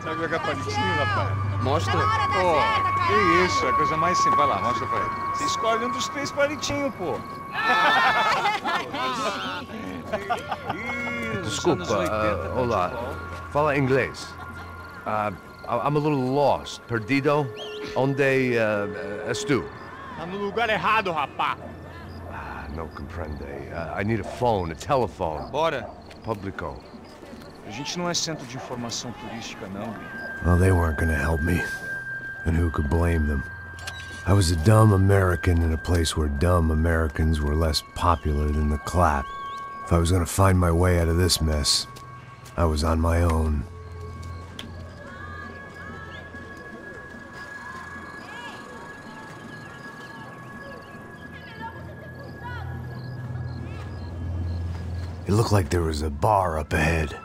Sabe jogar palitinho, rapaz? Mostra. Pô, que isso, é a coisa mais simples. Vai lá, mostra pra ele. Você escolhe um dos 3 palitinhos, pô. Desculpa, olá. Fala inglês. I'm a little lost. Perdido? Onde estou? Tá no lugar errado, rapá. Não compreende. I need a phone, a telephone. Bora. Publico. A gente não é centro de informação turística, não, gringo. Well, they weren't gonna help me. And who could blame them? I was a dumb American in a place where dumb Americans were less popular than the clap. If I was gonna find my way out of this mess, I was on my own. It looked like there was a bar up ahead.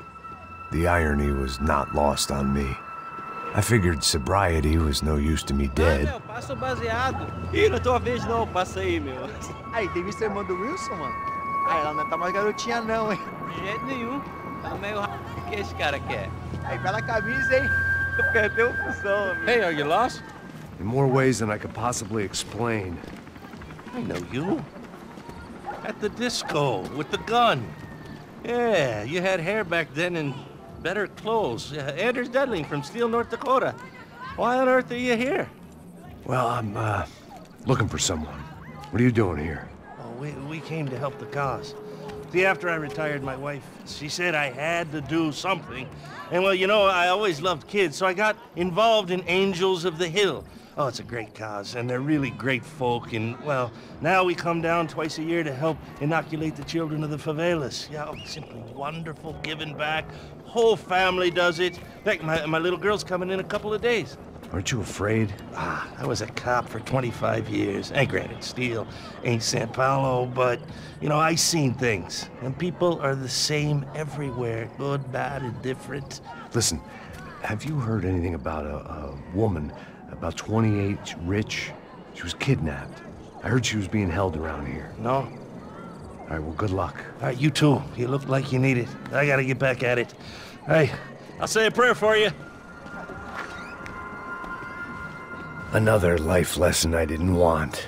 The irony was not lost on me. I figured sobriety was no use to me dead. Meu, passa o baseado. Ih, não é tua vez não, passa aí, meu. Aí, tem visto a irmã do Wilson, mano? Ah, ela não tá mais garotinha não, hein? De jeito nenhum. Tá meio que esse cara quer. Aí, pela camisa, hein? Perdeu o função, amigo. Hey, are you lost? In more ways than I could possibly explain. I know you. At the disco, with the gun. Yeah, you had hair back then and better clothes. Anders Dedling from Steele, North Dakota. Why on earth are you here? Well, I'm, looking for someone. What are you doing here? Oh, we came to help the cause. See, after I retired, my wife, she said I had to do something. And, well, you know, I always loved kids, so I got involved in Angels of the Hill. Oh, it's a great cause, and they're really great folk, and, well, now we come down twice a year to help inoculate the children of the favelas. Yeah, oh, simply wonderful, giving back. Whole family does it. In fact, my little girl's coming in a couple of days. Aren't you afraid? I was a cop for 25 years. And granted, Steele ain't San Paulo, but, you know, I seen things. And people are the same everywhere, good, bad, and different. Listen, have you heard anything about a woman about 28, rich? She was kidnapped. I heard she was being held around here. No. All right, well, good luck. All right, you too. You look like you need it. I gotta get back at it. Hey, I'll say a prayer for you. Another life lesson I didn't want.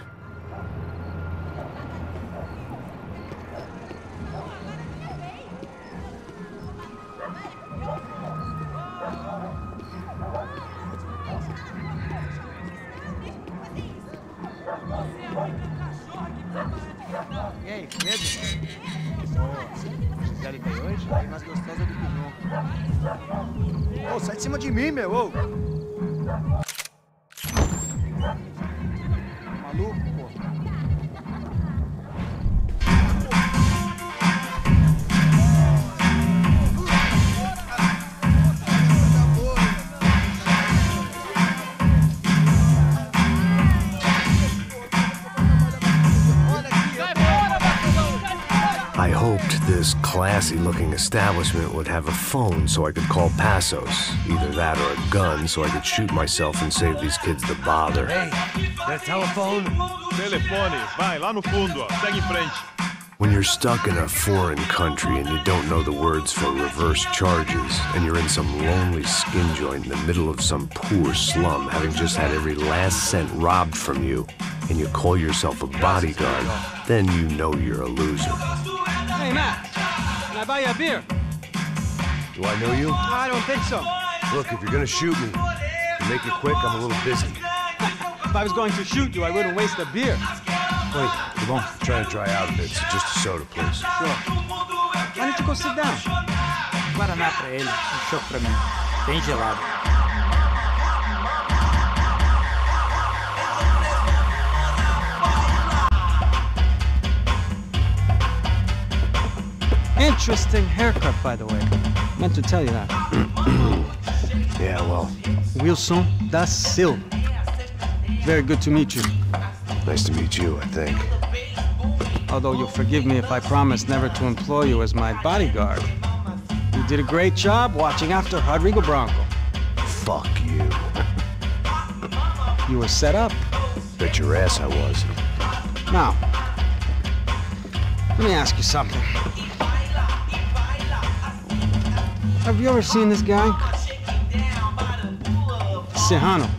E aí, medo? Boa. Quiserem bem hoje? Tem mais gostosa do que nunca. Ô, sai de cima de mim, meu! Ô. Maluco, pô. I hoped this classy-looking establishment would have a phone so I could call Passos. Either that or a gun so I could shoot myself and save these kids the bother. Hey, that telephone? Telefone, vai, lá no fundo, ó. Segue em frente. When you're stuck in a foreign country and you don't know the words for reverse charges, and you're in some lonely skin joint in the middle of some poor slum, having just had every last cent robbed from you, and you call yourself a bodyguard, then you know you're a loser. Hey, Matt, can I buy you a beer? Do I know you? I don't think so. Look, if you're gonna shoot me, to make it quick, I'm a little busy. If I was going to shoot you, I wouldn't waste a beer. Wait, come on. I'm trying to dry out a bit, so just a soda, please. Sure. Why don't you go sit down? Guaraná pra ele, choque pra mim. Bem gelado. Interesting haircut, by the way. Meant to tell you that. Yeah, well. Wilson da Silva. Very good to meet you. Nice to meet you, I think. Although you'll forgive me if I promise never to employ you as my bodyguard. You did a great job watching after Rodrigo Branco. Fuck you. You were set up. Bet your ass I was. Now, let me ask you something. Have you ever seen this guy? Serrano.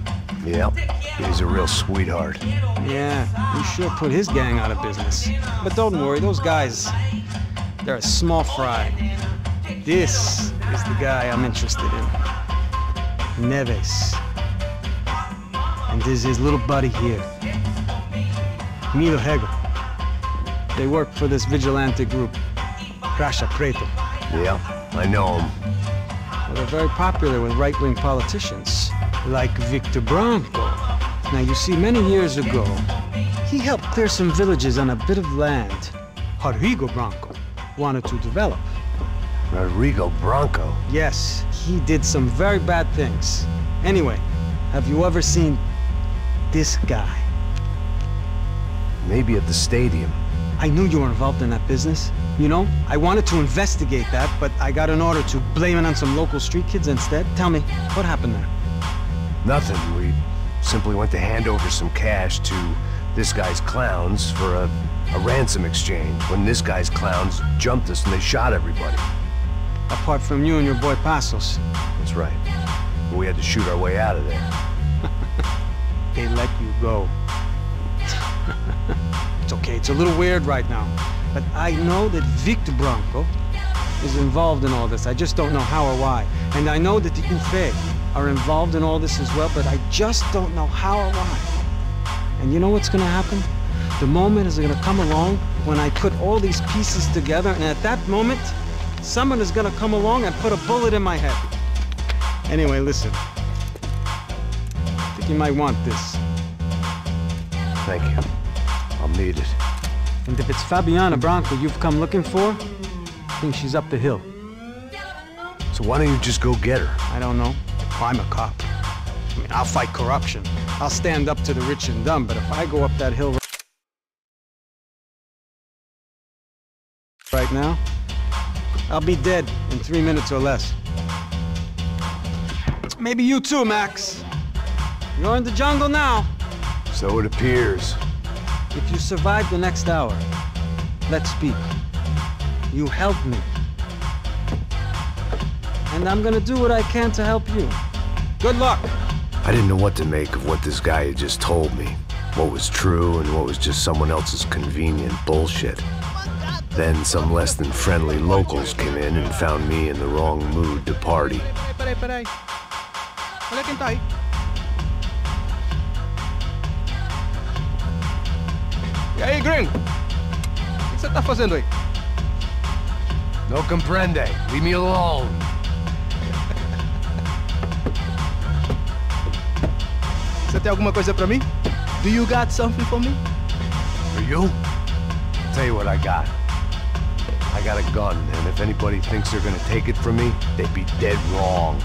Yep, he's a real sweetheart. Yeah, he sure put his gang out of business. But don't worry, those guys, they're a small fry. This is the guy I'm interested in. Neves. And there's his little buddy here, Milo Hegel. They work for this vigilante group, Crasha Preto. Yeah, I know him. Well, they're very popular with right-wing politicians, like Victor Branco. Now, you see, many years ago, he helped clear some villages on a bit of land Rodrigo Branco wanted to develop. Rodrigo Branco? Yes, he did some very bad things. Anyway, have you ever seen this guy? Maybe at the stadium. I knew you were involved in that business. You know, I wanted to investigate that, but I got an order to blame it on some local street kids instead. Tell me, what happened there? Nothing. We simply went to hand over some cash to this guy's clowns for a ransom exchange when this guy's clowns jumped us and they shot everybody. Apart from you and your boy Passos. That's right. We had to shoot our way out of there. They let you go. It's okay, it's a little weird right now. But I know that Victor Branco is involved in all this. I just don't know how or why. And I know that the UFE are involved in all this as well, but I just don't know how or why. And you know what's gonna happen? The moment is gonna come along when I put all these pieces together, and at that moment, someone is gonna come along and put a bullet in my head. Anyway, listen. I think you might want this. Thank you. I'll need it. And if it's Fabiana Branco you've come looking for, I think she's up the hill. So why don't you just go get her? I don't know. I'm a cop. I mean, I'll fight corruption. I'll stand up to the rich and dumb, but if I go up that hill right now, I'll be dead in 3 minutes or less. Maybe you too, Max. You're in the jungle now. So it appears. If you survive the next hour, let's speak. You help me. And I'm gonna do what I can to help you. Good luck! I didn't know what to make of what this guy had just told me. What was true and what was just someone else's convenient bullshit. Then some less than friendly locals came in and found me in the wrong mood to party. Peraí. Olha quem tá aí. E aí, gringo? O que você tá fazendo aí? No comprende. Leave me alone. Você tem alguma coisa pra mim? Do you got something for me? For you? I'll tell you what I got. I got a gun, and if anybody thinks they're gonna take it from me, they'd be dead wrong.